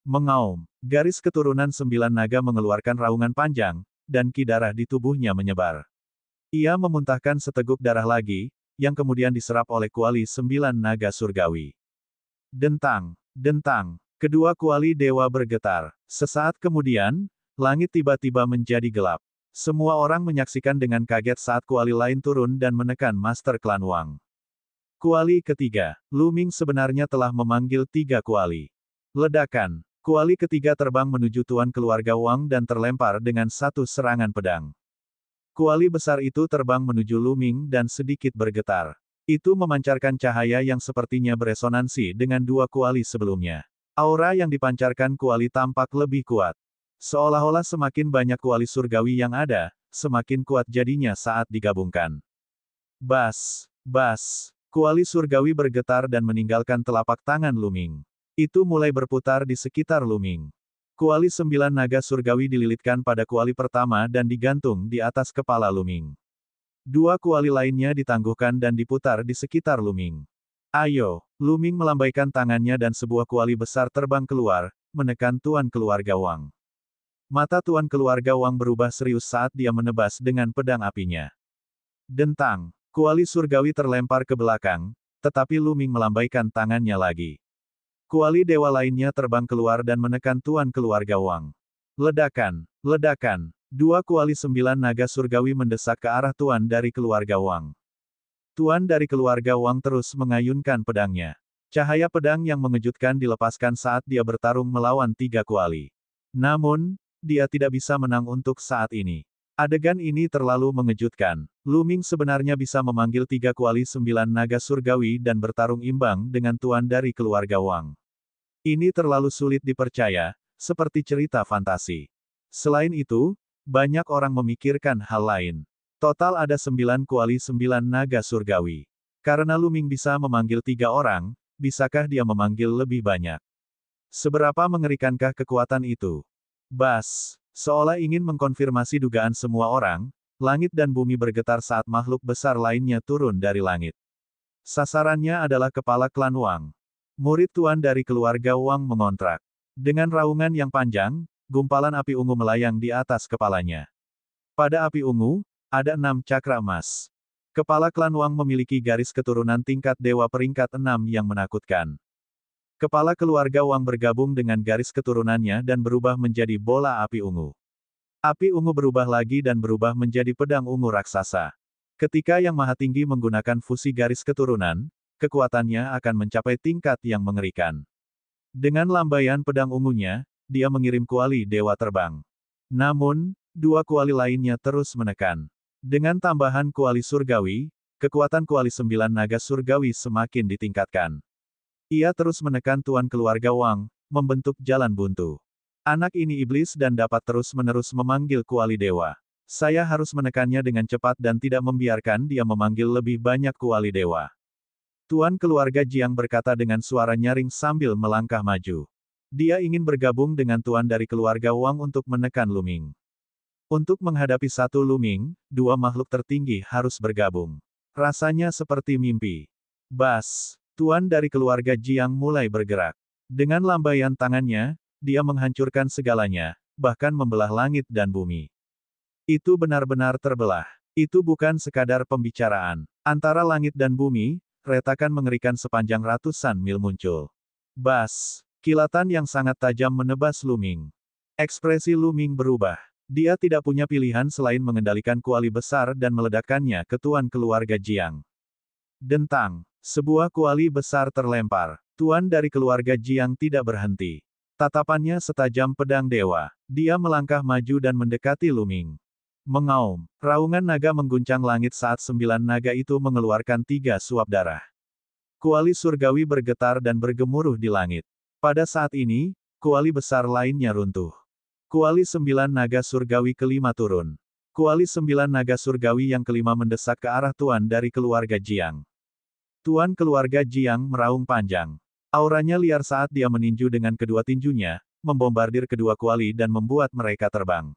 Mengaum, garis keturunan 9 naga mengeluarkan raungan panjang, dan ki darah di tubuhnya menyebar. Ia memuntahkan seteguk darah lagi, yang kemudian diserap oleh kuali 9 naga surgawi. Dentang, dentang. Kedua kuali dewa bergetar. Sesaat kemudian, langit tiba-tiba menjadi gelap. Semua orang menyaksikan dengan kaget saat kuali lain turun dan menekan Master Klan Wang. Kuali ketiga, Lu Ming sebenarnya telah memanggil 3 kuali. Ledakan. Kuali ketiga terbang menuju tuan keluarga Wang dan terlempar dengan satu serangan pedang. Kuali besar itu terbang menuju Lu Ming dan sedikit bergetar. Itu memancarkan cahaya yang sepertinya beresonansi dengan 2 kuali sebelumnya. Aura yang dipancarkan kuali tampak lebih kuat. Seolah-olah semakin banyak kuali surgawi yang ada, semakin kuat jadinya saat digabungkan. Bas, bas. Kuali surgawi bergetar dan meninggalkan telapak tangan Lu Ming. Itu mulai berputar di sekitar Lu Ming. Kuali 9 naga surgawi dililitkan pada kuali pertama dan digantung di atas kepala Lu Ming. 2 kuali lainnya ditangguhkan dan diputar di sekitar Lu Ming. Ayo, Lu Ming melambaikan tangannya dan sebuah kuali besar terbang keluar, menekan tuan keluarga Wang. Mata tuan keluarga Wang berubah serius saat dia menebas dengan pedang apinya. Dentang, kuali surgawi terlempar ke belakang, tetapi Lu Ming melambaikan tangannya lagi. Kuali dewa lainnya terbang keluar dan menekan tuan keluarga Wang. Ledakan, ledakan. 2 kuali 9 naga surgawi mendesak ke arah tuan dari keluarga Wang. Tuan dari keluarga Wang terus mengayunkan pedangnya. Cahaya pedang yang mengejutkan dilepaskan saat dia bertarung melawan 3 kuali. Namun, dia tidak bisa menang untuk saat ini. Adegan ini terlalu mengejutkan. Lu Ming sebenarnya bisa memanggil 3 kuali 9 naga surgawi dan bertarung imbang dengan tuan dari keluarga Wang. Ini terlalu sulit dipercaya, seperti cerita fantasi. Selain itu, banyak orang memikirkan hal lain. Total ada 9 kuali 9 naga surgawi. Karena Lu Ming bisa memanggil 3 orang, bisakah dia memanggil lebih banyak? Seberapa mengerikankah kekuatan itu? Bas, seolah ingin mengkonfirmasi dugaan semua orang, langit dan bumi bergetar saat makhluk besar lainnya turun dari langit. Sasarannya adalah kepala klan Wang. Murid tuan dari keluarga Wang mengontrak. Dengan raungan yang panjang, gumpalan api ungu melayang di atas kepalanya. Pada api ungu, ada 6 cakra emas. Kepala klan Wang memiliki garis keturunan tingkat dewa peringkat 6 yang menakutkan. Kepala keluarga Wang bergabung dengan garis keturunannya dan berubah menjadi bola api ungu. Api ungu berubah lagi dan berubah menjadi pedang ungu raksasa. Ketika Yang Maha Tinggi menggunakan fusi garis keturunan, kekuatannya akan mencapai tingkat yang mengerikan. Dengan lambaian pedang ungunya, dia mengirim kuali dewa terbang. Namun, 2 kuali lainnya terus menekan. Dengan tambahan kuali surgawi, kekuatan kuali 9 naga surgawi semakin ditingkatkan. Ia terus menekan tuan keluarga Wang, membentuk jalan buntu. Anak ini iblis dan dapat terus-menerus memanggil kuali dewa. Saya harus menekannya dengan cepat dan tidak membiarkan dia memanggil lebih banyak kuali dewa. Tuan keluarga Jiang berkata dengan suara nyaring sambil melangkah maju. Dia ingin bergabung dengan tuan dari keluarga Wang untuk menekan Lu Ming. Untuk menghadapi satu Lu Ming, 2 makhluk tertinggi harus bergabung. Rasanya seperti mimpi. Bas. Tuan dari keluarga Jiang mulai bergerak. Dengan lambaian tangannya, dia menghancurkan segalanya, bahkan membelah langit dan bumi. Itu benar-benar terbelah. Itu bukan sekadar pembicaraan. Antara langit dan bumi, retakan mengerikan sepanjang ratusan mil muncul. Bas, kilatan yang sangat tajam menebas Lu Ming. Ekspresi Lu Ming berubah. Dia tidak punya pilihan selain mengendalikan kuali besar dan meledakkannya ke tuan keluarga Jiang. Dentang. Sebuah kuali besar terlempar. Tuan dari keluarga Jiang tidak berhenti. Tatapannya setajam pedang dewa. Dia melangkah maju dan mendekati Lu Ming. Mengaum. Raungan naga mengguncang langit saat 9 naga itu mengeluarkan 3 suap darah. Kuali surgawi bergetar dan bergemuruh di langit. Pada saat ini, kuali besar lainnya runtuh. Kuali 9 naga surgawi kelima turun. Kuali 9 naga surgawi yang kelima mendesak ke arah tuan dari keluarga Jiang. Tuan keluarga Jiang meraung panjang. Auranya liar saat dia meninju dengan kedua tinjunya, membombardir kedua kuali dan membuat mereka terbang.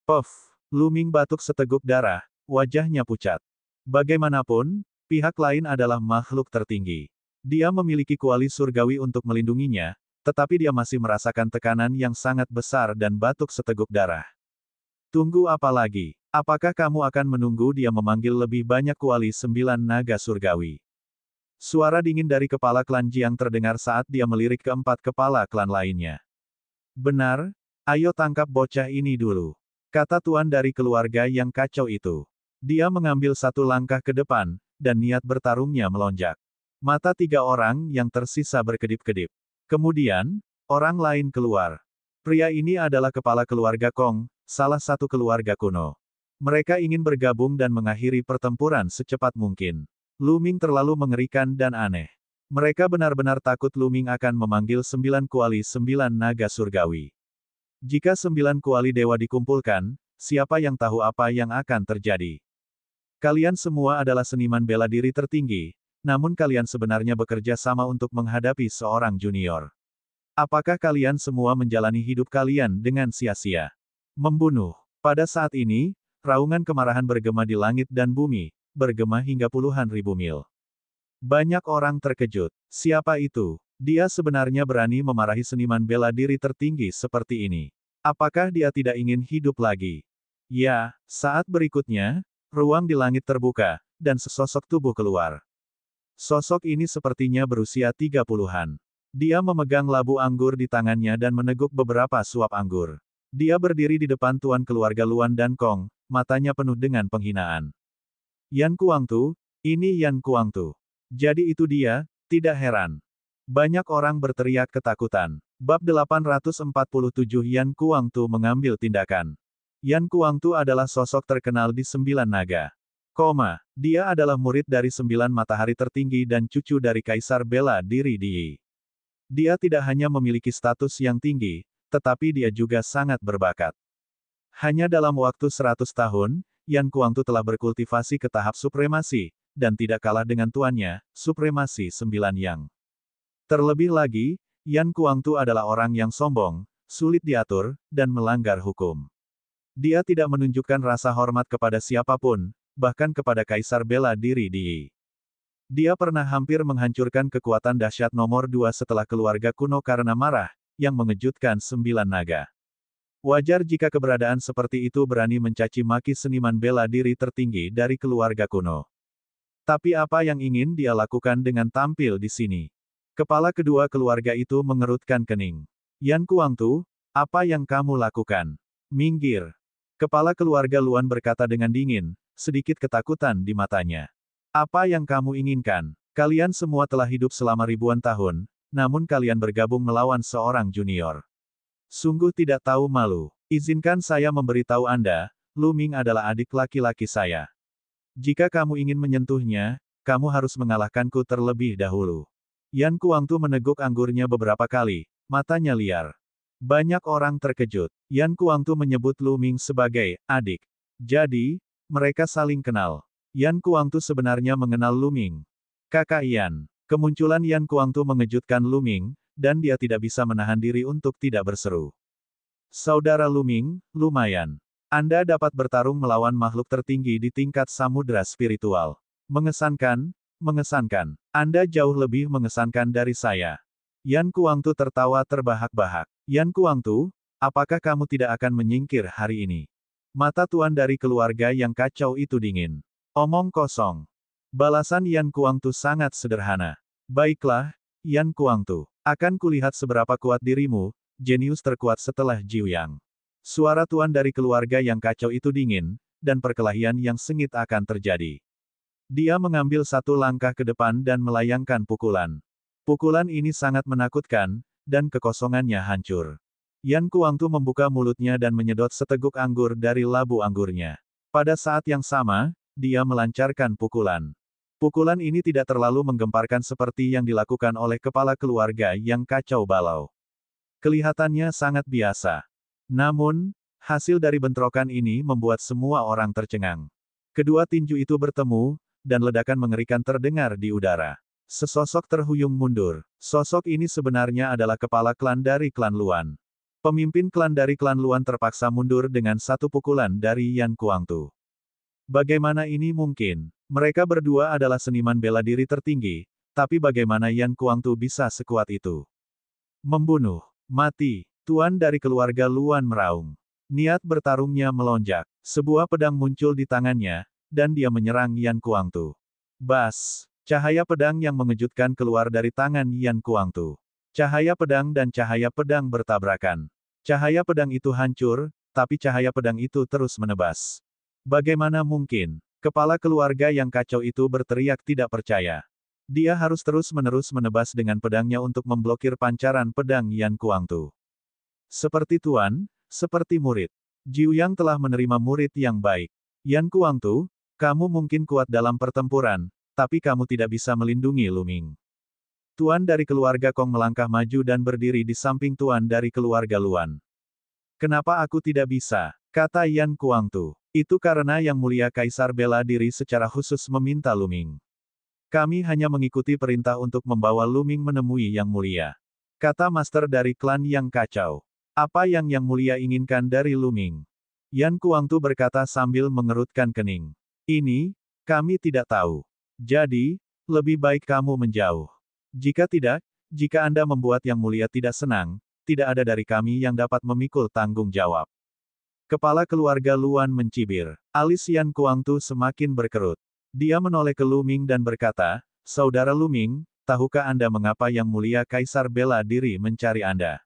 Puff! Lu Ming batuk seteguk darah, wajahnya pucat. Bagaimanapun, pihak lain adalah makhluk tertinggi. Dia memiliki kuali surgawi untuk melindunginya, tetapi dia masih merasakan tekanan yang sangat besar dan batuk seteguk darah. Tunggu apa lagi? Apakah kamu akan menunggu dia memanggil lebih banyak kuali 9 naga surgawi? Suara dingin dari kepala klan Jiang terdengar saat dia melirik ke 4 kepala klan lainnya. Benar, ayo tangkap bocah ini dulu, kata tuan dari keluarga yang kacau itu. Dia mengambil satu langkah ke depan, dan niat bertarungnya melonjak. Mata 3 orang yang tersisa berkedip-kedip. Kemudian, orang lain keluar. Pria ini adalah kepala keluarga Kong, salah satu keluarga kuno. Mereka ingin bergabung dan mengakhiri pertempuran secepat mungkin. Lu Ming terlalu mengerikan dan aneh. Mereka benar-benar takut Lu Ming akan memanggil 9 kuali 9 naga surgawi. Jika 9 kuali dewa dikumpulkan, siapa yang tahu apa yang akan terjadi? Kalian semua adalah seniman bela diri tertinggi, namun kalian sebenarnya bekerja sama untuk menghadapi seorang junior. Apakah kalian semua menjalani hidup kalian dengan sia-sia? Membunuh. Pada saat ini, raungan kemarahan bergema di langit dan bumi, bergema hingga puluhan ribu mil. Banyak orang terkejut. Siapa itu? Dia sebenarnya berani memarahi seniman bela diri tertinggi seperti ini. Apakah dia tidak ingin hidup lagi? Ya, saat berikutnya, ruang di langit terbuka, dan sesosok tubuh keluar. Sosok ini sepertinya berusia 30-an. Dia memegang labu anggur di tangannya dan meneguk beberapa suap anggur. Dia berdiri di depan tuan keluarga Luan dan Kong, matanya penuh dengan penghinaan. Yan Kuangtu, ini Yan Kuangtu. Jadi itu dia, tidak heran. Banyak orang berteriak ketakutan. Bab 847 Yan Kuangtu mengambil tindakan. Yan Kuangtu adalah sosok terkenal di 9 naga. Dia adalah murid dari 9 matahari tertinggi dan cucu dari Kaisar Bela Diri Di. Dia tidak hanya memiliki status yang tinggi, tetapi dia juga sangat berbakat. Hanya dalam waktu 100 tahun, Yan Kuangtu telah berkultivasi ke tahap supremasi, dan tidak kalah dengan tuannya, supremasi 9 yang. Terlebih lagi, Yan Kuangtu adalah orang yang sombong, sulit diatur, dan melanggar hukum. Dia tidak menunjukkan rasa hormat kepada siapapun, bahkan kepada Kaisar Bela Diri Di. Dia pernah hampir menghancurkan kekuatan dahsyat nomor 2 setelah keluarga kuno karena marah, yang mengejutkan 9 naga. Wajar jika keberadaan seperti itu berani mencaci maki seniman bela diri tertinggi dari keluarga kuno. Tapi apa yang ingin dia lakukan dengan tampil di sini? Kepala kedua keluarga itu mengerutkan kening. Yan Kuangtu, apa yang kamu lakukan? Minggir. Kepala keluarga Luan berkata dengan dingin, sedikit ketakutan di matanya. Apa yang kamu inginkan? Kalian semua telah hidup selama ribuan tahun, namun kalian bergabung melawan seorang junior. Sungguh tidak tahu malu. Izinkan saya memberitahu Anda, Lu Ming adalah adik laki-laki saya. Jika kamu ingin menyentuhnya, kamu harus mengalahkanku terlebih dahulu. Yan Kuangtu meneguk anggurnya beberapa kali, matanya liar. Banyak orang terkejut. Yan Kuangtu menyebut Lu Ming sebagai adik. Jadi, mereka saling kenal. Yan Kuangtu sebenarnya mengenal Lu Ming. Kakak Yan. Kemunculan Yan Kuangtu mengejutkan Lu Ming, dan dia tidak bisa menahan diri untuk tidak berseru. Saudara Lu Ming, lumayan. Anda dapat bertarung melawan makhluk tertinggi di tingkat samudera spiritual. Mengesankan, mengesankan. Anda jauh lebih mengesankan dari saya. Yan Kuangtu tertawa terbahak-bahak. Yan Kuangtu, apakah kamu tidak akan menyingkir hari ini? Mata tuan dari keluarga yang kacau itu dingin. Omong kosong. Balasan Yan Kuangtu sangat sederhana. Baiklah, Yan Kuangtu. Akan kulihat seberapa kuat dirimu, jenius terkuat setelah Jiu Yang. Suara tuan dari keluarga yang kacau itu dingin, dan perkelahian yang sengit akan terjadi. Dia mengambil satu langkah ke depan dan melayangkan pukulan. Pukulan ini sangat menakutkan, dan kekosongannya hancur. Yan Kuangtu membuka mulutnya dan menyedot seteguk anggur dari labu anggurnya. Pada saat yang sama, dia melancarkan pukulan. Pukulan ini tidak terlalu menggemparkan seperti yang dilakukan oleh kepala keluarga yang kacau balau. Kelihatannya sangat biasa. Namun, hasil dari bentrokan ini membuat semua orang tercengang. Kedua tinju itu bertemu, dan ledakan mengerikan terdengar di udara. Sesosok terhuyung mundur. Sosok ini sebenarnya adalah kepala klan dari klan Luan. Pemimpin klan dari klan Luan terpaksa mundur dengan satu pukulan dari Yan Kuangtu. Bagaimana ini mungkin? Mereka berdua adalah seniman bela diri tertinggi, tapi bagaimana Yan Kuangtu bisa sekuat itu? Membunuh. Mati. Tuan dari keluarga Luan meraung. Niat bertarungnya melonjak. Sebuah pedang muncul di tangannya, dan dia menyerang Yan Kuangtu. Bas. Cahaya pedang yang mengejutkan keluar dari tangan Yan Kuangtu. Cahaya pedang dan cahaya pedang bertabrakan. Cahaya pedang itu hancur, tapi cahaya pedang itu terus menebas. Bagaimana mungkin? Kepala keluarga yang kacau itu berteriak tidak percaya. Dia harus terus-menerus menebas dengan pedangnya untuk memblokir pancaran pedang Yan Kuangtu. Seperti tuan, seperti murid. Jiu Yang telah menerima murid yang baik. Yan Kuangtu, kamu mungkin kuat dalam pertempuran, tapi kamu tidak bisa melindungi Lu Ming. Tuan dari keluarga Kong melangkah maju dan berdiri di samping tuan dari keluarga Luan. Kenapa aku tidak bisa? Kata Yan Kuangtu. Itu karena Yang Mulia Kaisar bela diri secara khusus meminta Lu Ming. Kami hanya mengikuti perintah untuk membawa Lu Ming menemui Yang Mulia. Kata master dari klan yang kacau. Apa yang Yang Mulia inginkan dari Lu Ming? Yan Kuangtu berkata sambil mengerutkan kening. Ini, kami tidak tahu. Jadi, lebih baik kamu menjauh. Jika tidak, jika Anda membuat Yang Mulia tidak senang, tidak ada dari kami yang dapat memikul tanggung jawab. Kepala keluarga Luan mencibir. Alis Yan Kuangtu semakin berkerut. Dia menoleh ke Lu Ming dan berkata, Saudara Lu Ming, tahukah Anda mengapa Yang Mulia Kaisar bela diri mencari Anda?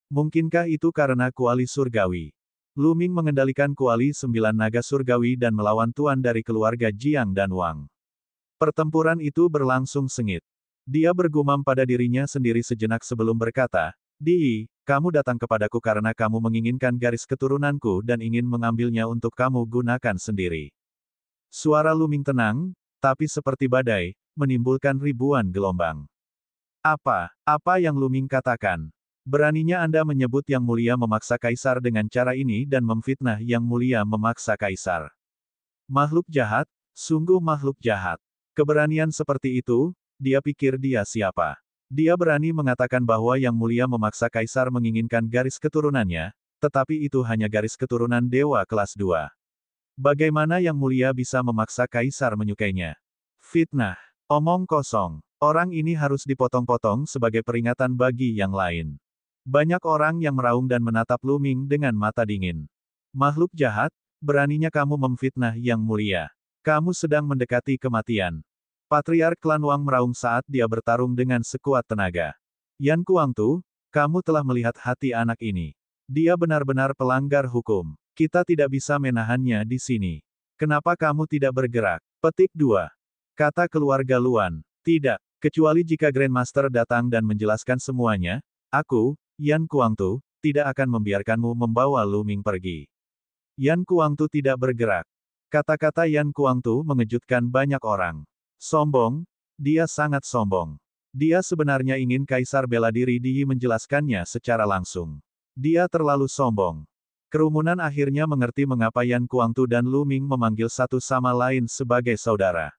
Mungkinkah itu karena kuali surgawi? Lu Ming mengendalikan kuali 9 naga surgawi dan melawan tuan dari keluarga Jiang dan Wang. Pertempuran itu berlangsung sengit. Dia bergumam pada dirinya sendiri sejenak sebelum berkata, Di, kamu datang kepadaku karena kamu menginginkan garis keturunanku dan ingin mengambilnya untuk kamu gunakan sendiri. Suara Lu Ming tenang, tapi seperti badai, menimbulkan ribuan gelombang. Apa yang Lu Ming katakan? Beraninya Anda menyebut Yang Mulia memaksa Kaisar dengan cara ini dan memfitnah Yang Mulia memaksa Kaisar. Makhluk jahat, sungguh makhluk jahat. Keberanian seperti itu, dia pikir dia siapa? Dia berani mengatakan bahwa Yang Mulia memaksa Kaisar menginginkan garis keturunannya, tetapi itu hanya garis keturunan dewa kelas 2. Bagaimana Yang Mulia bisa memaksa Kaisar menyukainya? Fitnah. Omong kosong. Orang ini harus dipotong-potong sebagai peringatan bagi yang lain. Banyak orang yang meraung dan menatap Lu Ming dengan mata dingin. Makhluk jahat, beraninya kamu memfitnah Yang Mulia. Kamu sedang mendekati kematian. Patriark klan Wang meraung saat dia bertarung dengan sekuat tenaga. Yan Kuangtu, kamu telah melihat hati anak ini. Dia benar-benar pelanggar hukum. Kita tidak bisa menahannya di sini. Kenapa kamu tidak bergerak? Petik 2. Kata keluarga Luan. Tidak, kecuali jika Grandmaster datang dan menjelaskan semuanya, aku, Yan Kuangtu, tidak akan membiarkanmu membawa Lu Ming pergi. Yan Kuangtu tidak bergerak. Kata-kata Yan Kuangtu mengejutkan banyak orang. Sombong, dia sangat sombong. Dia sebenarnya ingin Kaisar bela diri Di menjelaskannya secara langsung. Dia terlalu sombong. Kerumunan akhirnya mengerti mengapa Yan Kuangtu dan Lu Ming memanggil satu sama lain sebagai saudara.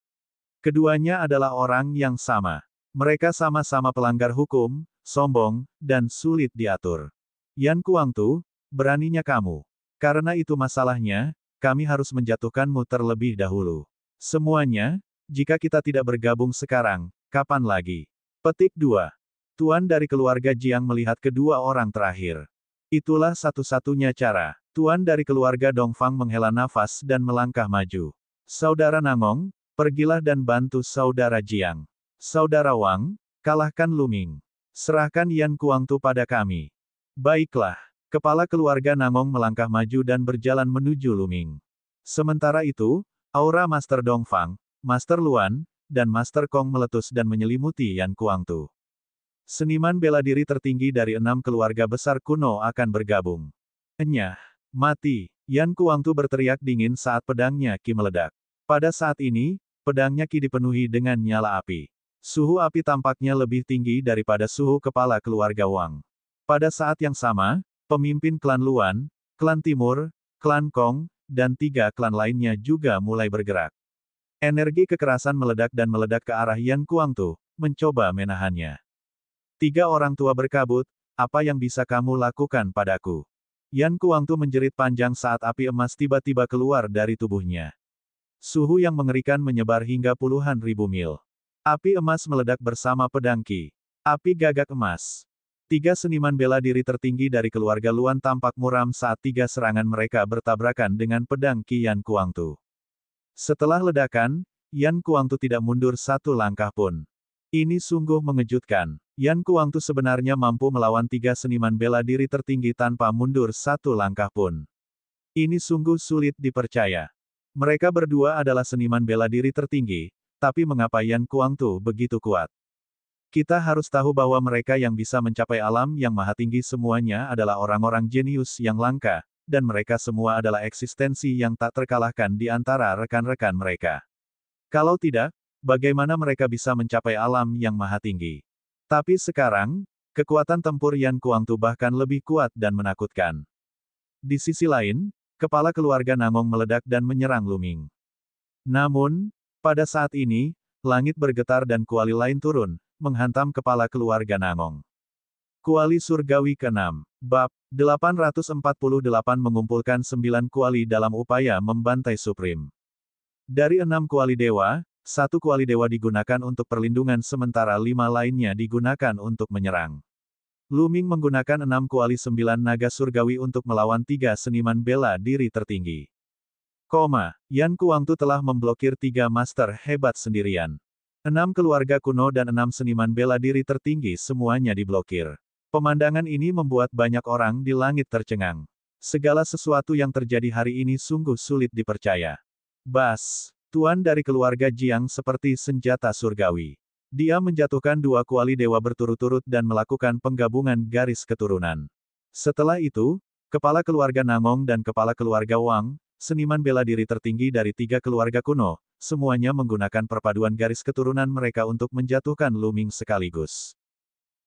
Keduanya adalah orang yang sama. Mereka sama-sama pelanggar hukum, sombong, dan sulit diatur. Yan Kuangtu, beraninya kamu. Karena itu masalahnya, kami harus menjatuhkanmu terlebih dahulu. Semuanya, jika kita tidak bergabung sekarang, kapan lagi? Petik 2. Tuan dari keluarga Jiang melihat kedua orang terakhir. Itulah satu-satunya cara. Tuan dari keluarga Dongfang menghela nafas dan melangkah maju. Saudara Nangong, pergilah dan bantu Saudara Jiang. Saudara Wang, kalahkan Lu Ming. Serahkan Yan Kuangtu pada kami. Baiklah. Kepala keluarga Nangong melangkah maju dan berjalan menuju Lu Ming. Sementara itu, aura Master Dongfang, Master Luan, dan Master Kong meletus dan menyelimuti Yan Kuangtu. Seniman bela diri tertinggi dari 6 keluarga besar kuno akan bergabung. Enyah, mati. Yan Kuangtu berteriak dingin saat pedangnya Ki meledak. Pada saat ini, pedangnya Ki dipenuhi dengan nyala api. Suhu api tampaknya lebih tinggi daripada suhu kepala keluarga Wang. Pada saat yang sama, pemimpin klan Luan, klan Timur, klan Kong, dan 3 klan lainnya juga mulai bergerak. Energi kekerasan meledak dan meledak ke arah Yan Kuangtu, mencoba menahannya. 3 orang tua berkabut, apa yang bisa kamu lakukan padaku? Yan Kuangtu menjerit panjang saat api emas tiba-tiba keluar dari tubuhnya. Suhu yang mengerikan menyebar hingga puluhan ribu mil. Api emas meledak bersama pedang Ki. Api gagak emas. 3 seniman bela diri tertinggi dari keluarga Luan tampak muram saat 3 serangan mereka bertabrakan dengan pedang Ki Yan Kuangtu. Setelah ledakan, Yan Kuangtu tidak mundur satu langkah pun. Ini sungguh mengejutkan. Yan Kuangtu sebenarnya mampu melawan 3 seniman bela diri tertinggi tanpa mundur satu langkah pun. Ini sungguh sulit dipercaya. Mereka berdua adalah seniman bela diri tertinggi, tapi mengapa Yan Kuangtu begitu kuat? Kita harus tahu bahwa mereka yang bisa mencapai alam yang maha tinggi semuanya adalah orang-orang jenius yang langka, dan mereka semua adalah eksistensi yang tak terkalahkan di antara rekan-rekan mereka. Kalau tidak, bagaimana mereka bisa mencapai alam yang maha tinggi? Tapi sekarang, kekuatan tempur Yan Kuangtu bahkan lebih kuat dan menakutkan. Di sisi lain, kepala keluarga Nangong meledak dan menyerang Luming. Namun, pada saat ini, langit bergetar dan kuali lain turun, menghantam kepala keluarga Nangong. Kuali Surgawi ke-6, Bab 848 mengumpulkan 9 kuali dalam upaya membantai Supreme. Dari 6 kuali dewa, 1 kuali dewa digunakan untuk perlindungan sementara 5 lainnya digunakan untuk menyerang. Luming menggunakan 6 kuali 9 naga surgawi untuk melawan 3 seniman bela diri tertinggi. Yan Kuangtu telah memblokir 3 master hebat sendirian. 6 keluarga kuno dan 6 seniman bela diri tertinggi semuanya diblokir. Pemandangan ini membuat banyak orang di langit tercengang. Segala sesuatu yang terjadi hari ini sungguh sulit dipercaya. Bas, tuan dari keluarga Jiang seperti senjata surgawi. Dia menjatuhkan 2 kuali dewa berturut-turut dan melakukan penggabungan garis keturunan. Setelah itu, kepala keluarga Nangong dan kepala keluarga Wang, seniman bela diri tertinggi dari 3 keluarga kuno, semuanya menggunakan perpaduan garis keturunan mereka untuk menjatuhkan Luming sekaligus.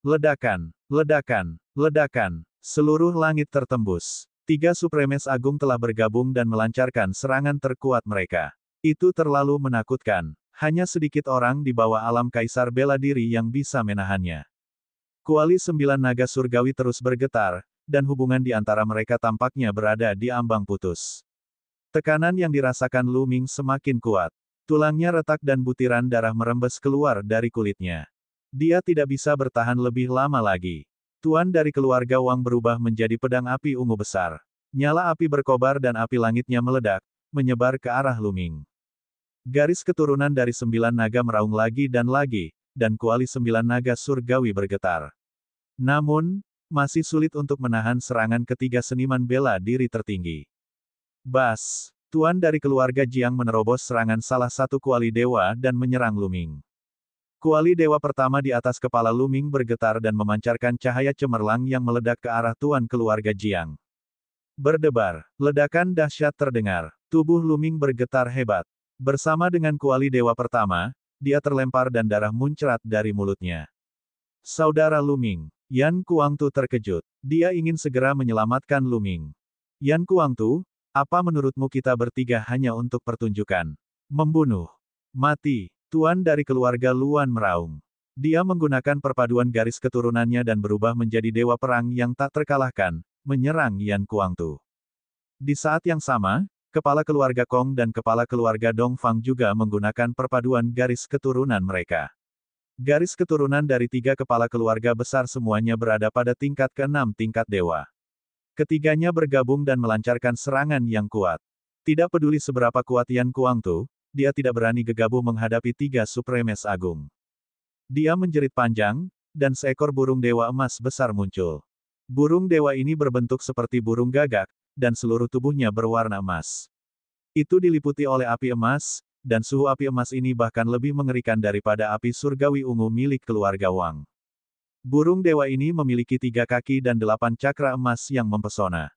Ledakan, ledakan, ledakan, seluruh langit tertembus. 3 Supremes Agung telah bergabung dan melancarkan serangan terkuat mereka. Itu terlalu menakutkan. Hanya sedikit orang di bawah alam kaisar bela diri yang bisa menahannya. Kuali 9 naga surgawi terus bergetar, dan hubungan di antara mereka tampaknya berada di ambang putus. Tekanan yang dirasakan Luming semakin kuat. Tulangnya retak dan butiran darah merembes keluar dari kulitnya. Dia tidak bisa bertahan lebih lama lagi. Tuan dari keluarga Wang berubah menjadi pedang api ungu besar. Nyala api berkobar dan api langitnya meledak, menyebar ke arah Luming. Garis keturunan dari 9 naga meraung lagi, dan kuali 9 naga surgawi bergetar. Namun, masih sulit untuk menahan serangan ketiga seniman bela diri tertinggi. Bas, tuan dari keluarga Jiang menerobos serangan salah satu kuali dewa dan menyerang Luming. Kuali dewa pertama di atas kepala Luming bergetar dan memancarkan cahaya cemerlang yang meledak ke arah tuan keluarga Jiang. Berdebar, ledakan dahsyat terdengar. Tubuh Luming bergetar hebat. Bersama dengan kuali dewa pertama, dia terlempar dan darah muncrat dari mulutnya. Saudara Luming, Yan Kuangtu terkejut. Dia ingin segera menyelamatkan Luming. Yan Kuangtu, apa menurutmu kita bertiga hanya untuk pertunjukan? Membunuh. Mati. Tuan dari keluarga Luan meraung. Dia menggunakan perpaduan garis keturunannya dan berubah menjadi dewa perang yang tak terkalahkan, menyerang Yan Kuangtu. Di saat yang sama, kepala keluarga Kong dan kepala keluarga Dongfang juga menggunakan perpaduan garis keturunan mereka. Garis keturunan dari 3 kepala keluarga besar semuanya berada pada tingkat ke-6 tingkat dewa. Ketiganya bergabung dan melancarkan serangan yang kuat. Tidak peduli seberapa kuat Yan Kuangtu, dia tidak berani gegabah menghadapi 3 Supremes Agung. Dia menjerit panjang, dan seekor burung dewa emas besar muncul. Burung dewa ini berbentuk seperti burung gagak, dan seluruh tubuhnya berwarna emas. Itu diliputi oleh api emas, dan suhu api emas ini bahkan lebih mengerikan daripada api surgawi ungu milik keluarga Wang. Burung dewa ini memiliki 3 kaki dan 8 cakra emas yang mempesona.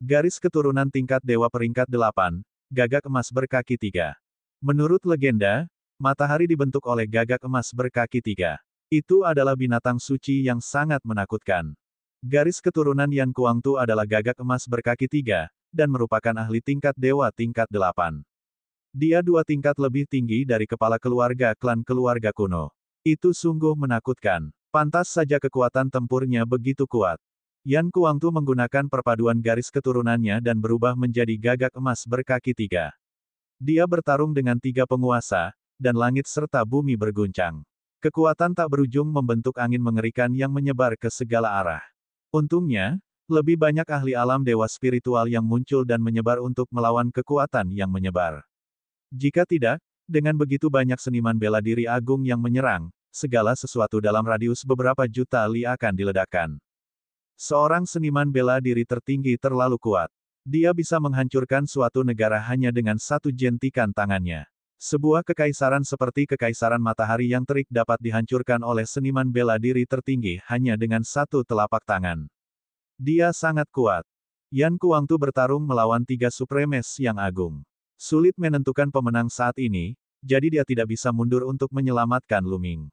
Garis keturunan tingkat dewa peringkat 8, gagak emas berkaki 3. Menurut legenda, matahari dibentuk oleh gagak emas berkaki 3. Itu adalah binatang suci yang sangat menakutkan. Garis keturunan Yan Kuangtu adalah gagak emas berkaki 3, dan merupakan ahli tingkat dewa tingkat 8. Dia 2 tingkat lebih tinggi dari kepala keluarga klan keluarga kuno. Itu sungguh menakutkan. Pantas saja kekuatan tempurnya begitu kuat. Yan Kuangtu menggunakan perpaduan garis keturunannya dan berubah menjadi gagak emas berkaki 3. Dia bertarung dengan 3 penguasa, dan langit serta bumi berguncang. Kekuatan tak berujung membentuk angin mengerikan yang menyebar ke segala arah. Untungnya, lebih banyak ahli alam dewa spiritual yang muncul dan menyebar untuk melawan kekuatan yang menyebar. Jika tidak, Dengan begitu banyak seniman bela diri agung yang menyerang, segala sesuatu dalam radius beberapa juta li akan diledakkan. Seorang seniman bela diri tertinggi terlalu kuat. Dia bisa menghancurkan suatu negara hanya dengan satu jentikan tangannya. Sebuah kekaisaran seperti kekaisaran matahari yang terik dapat dihancurkan oleh seniman bela diri tertinggi hanya dengan satu telapak tangan. Dia sangat kuat. Yan Kuangtu bertarung melawan 3 Supremes yang agung. Sulit menentukan pemenang saat ini, jadi dia tidak bisa mundur untuk menyelamatkan Lu Ming.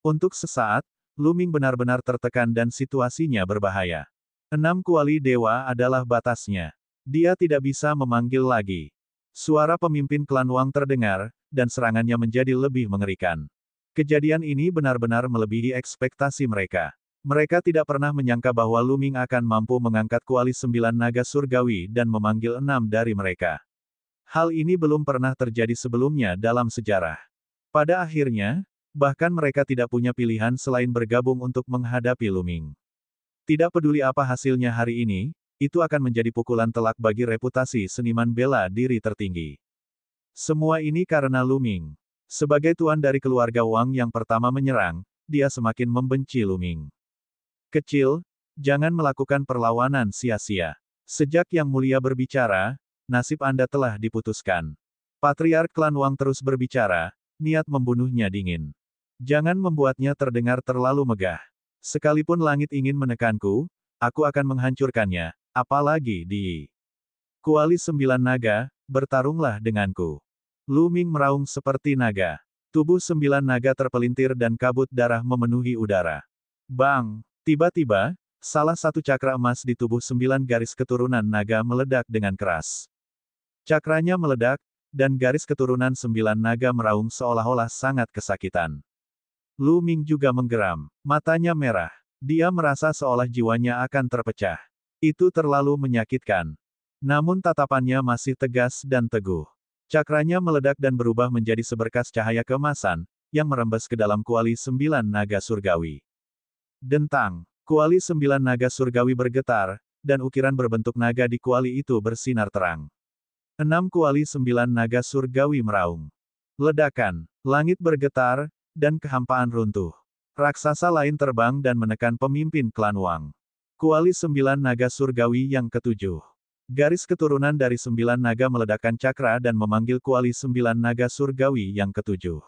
Untuk sesaat, Lu Ming benar-benar tertekan dan situasinya berbahaya. 6 kuali dewa adalah batasnya. Dia tidak bisa memanggil lagi. Suara pemimpin klan Wang terdengar, dan serangannya menjadi lebih mengerikan. Kejadian ini benar-benar melebihi ekspektasi mereka. Mereka tidak pernah menyangka bahwa Lu Ming akan mampu mengangkat kuali 9 naga surgawi dan memanggil 6 dari mereka. Hal ini belum pernah terjadi sebelumnya dalam sejarah. Pada akhirnya, bahkan mereka tidak punya pilihan selain bergabung untuk menghadapi Lu Ming. Tidak peduli apa hasilnya hari ini, itu akan menjadi pukulan telak bagi reputasi seniman bela diri tertinggi. Semua ini karena Lu Ming. Sebagai tuan dari keluarga Wang yang pertama menyerang, dia semakin membenci Lu Ming. Kecil, jangan melakukan perlawanan sia-sia. Sejak Yang Mulia berbicara, nasib Anda telah diputuskan. Patriark klan Wang terus berbicara, niat membunuhnya dingin. Jangan membuatnya terdengar terlalu megah. Sekalipun langit ingin menekanku, aku akan menghancurkannya, apalagi di Kuali 9 naga, bertarunglah denganku. Lu Ming meraung seperti naga. Tubuh 9 naga terpelintir dan kabut darah memenuhi udara. Bang! Tiba-tiba, salah satu cakra emas di tubuh 9 garis keturunan naga meledak dengan keras. Cakranya meledak, dan garis keturunan 9 naga meraung seolah-olah sangat kesakitan. Lu Ming juga menggeram. Matanya merah. Dia merasa seolah jiwanya akan terpecah. Itu terlalu menyakitkan. Namun tatapannya masih tegas dan teguh. Cakranya meledak dan berubah menjadi seberkas cahaya keemasan, yang merembes ke dalam kuali 9 naga surgawi. Dentang. Kuali 9 naga surgawi bergetar, dan ukiran berbentuk naga di kuali itu bersinar terang. 6 kuali 9 naga surgawi meraung. Ledakan, langit bergetar, dan kehampaan runtuh. Raksasa lain terbang dan menekan pemimpin klan Wang. Kuali 9 naga surgawi yang ketujuh. Garis keturunan dari 9 naga meledakkan cakra dan memanggil kuali 9 naga surgawi yang ketujuh.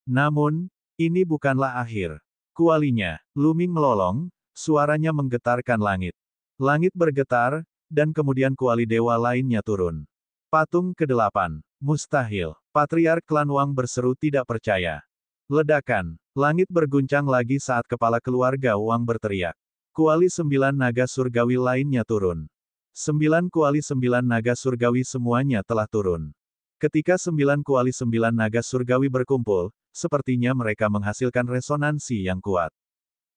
Namun, ini bukanlah akhir. Kualinya, Lu Ming melolong, suaranya menggetarkan langit. Langit bergetar, dan kemudian kuali dewa lainnya turun. Patung ke-8. Mustahil. Patriark klan Wang berseru tidak percaya. Ledakan. Langit berguncang lagi saat kepala keluarga Wang berteriak. Kuali 9 naga surgawi lainnya turun. 9 kuali 9 naga surgawi semuanya telah turun. Ketika 9 kuali 9 naga surgawi berkumpul, sepertinya mereka menghasilkan resonansi yang kuat.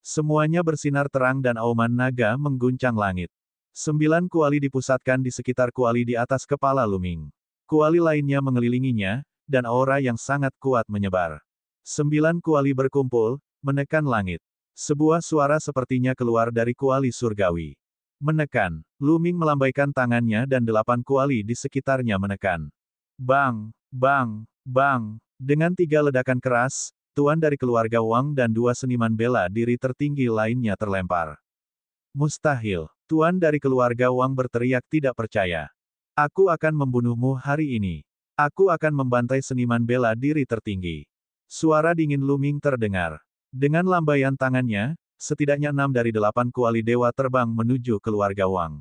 Semuanya bersinar terang dan auman naga mengguncang langit. 9 kuali dipusatkan di sekitar kuali di atas kepala Lu Ming. Kuali lainnya mengelilinginya, dan aura yang sangat kuat menyebar. 9 kuali berkumpul, menekan langit. Sebuah suara sepertinya keluar dari kuali surgawi. Menekan. Lu Ming melambaikan tangannya dan 8 kuali di sekitarnya menekan. Bang! Bang! Bang! Dengan 3 ledakan keras, tuan dari keluarga Wang dan 2 seniman bela diri tertinggi lainnya terlempar. Mustahil. Tuan dari keluarga Wang berteriak tidak percaya. Aku akan membunuhmu hari ini. Aku akan membantai seniman bela diri tertinggi. Suara dingin Lu Ming terdengar. Dengan lambaian tangannya, setidaknya 6 dari 8 kuali dewa terbang menuju keluarga Wang.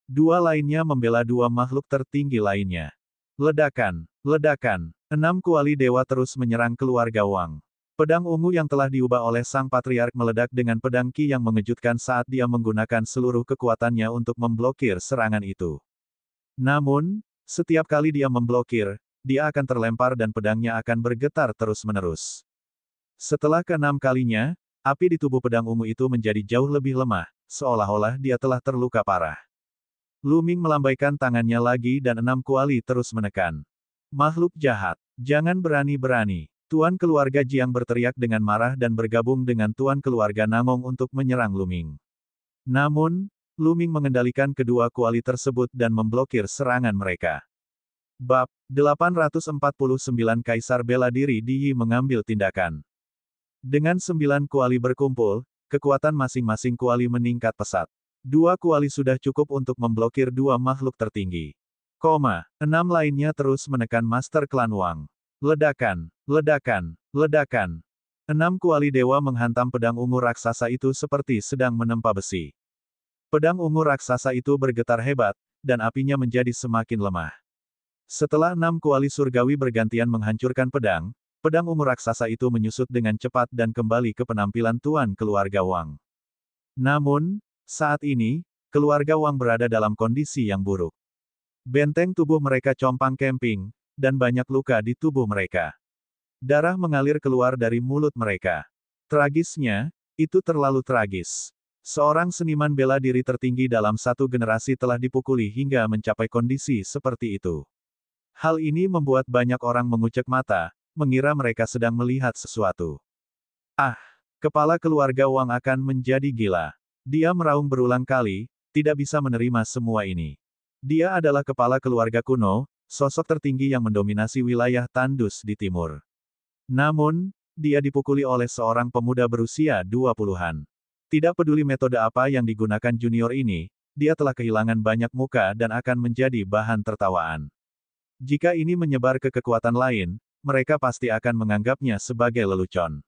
2 lainnya membela 2 makhluk tertinggi lainnya. Ledakan. Ledakan. 6 kuali dewa terus menyerang keluarga Wang. Pedang ungu yang telah diubah oleh sang patriark meledak dengan pedang Qi yang mengejutkan saat dia menggunakan seluruh kekuatannya untuk memblokir serangan itu. Namun, setiap kali dia memblokir, dia akan terlempar dan pedangnya akan bergetar terus-menerus. Setelah ke-6 kalinya, api di tubuh pedang ungu itu menjadi jauh lebih lemah, seolah-olah dia telah terluka parah. Lu Ming melambaikan tangannya lagi dan 6 kuali terus menekan. Makhluk jahat, jangan berani-berani. Tuan keluarga Jiang berteriak dengan marah dan bergabung dengan tuan keluarga Namong untuk menyerang Lu Ming. Namun, Lu Ming mengendalikan kedua kuali tersebut dan memblokir serangan mereka. Bab 849 Kaisar bela diri di Yi mengambil tindakan. Dengan 9 kuali berkumpul, kekuatan masing-masing kuali meningkat pesat. 2 kuali sudah cukup untuk memblokir 2 makhluk tertinggi. 6 lainnya terus menekan Master Klan Wang. Ledakan, ledakan, ledakan. 6 kuali dewa menghantam pedang ungu raksasa itu seperti sedang menempa besi. Pedang ungu raksasa itu bergetar hebat, dan apinya menjadi semakin lemah. Setelah 6 kuali surgawi bergantian menghancurkan pedang, pedang ungu raksasa itu menyusut dengan cepat dan kembali ke penampilan tuan keluarga Wang. Namun, saat ini, keluarga Wang berada dalam kondisi yang buruk. Benteng tubuh mereka compang-camping, dan banyak luka di tubuh mereka. Darah mengalir keluar dari mulut mereka. Tragisnya, itu terlalu tragis. Seorang seniman bela diri tertinggi dalam satu generasi telah dipukuli hingga mencapai kondisi seperti itu. Hal ini membuat banyak orang mengucek mata, mengira mereka sedang melihat sesuatu. Ah, kepala keluarga Wang akan menjadi gila. Dia meraung berulang kali, tidak bisa menerima semua ini. Dia adalah kepala keluarga kuno, sosok tertinggi yang mendominasi wilayah Tandus di timur. Namun, dia dipukuli oleh seorang pemuda berusia 20-an. Tidak peduli metode apa yang digunakan junior ini, dia telah kehilangan banyak muka dan akan menjadi bahan tertawaan. Jika ini menyebar ke kekuatan lain, mereka pasti akan menganggapnya sebagai lelucon.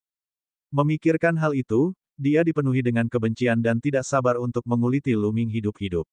Memikirkan hal itu, dia dipenuhi dengan kebencian dan tidak sabar untuk menguliti Luming hidup-hidup.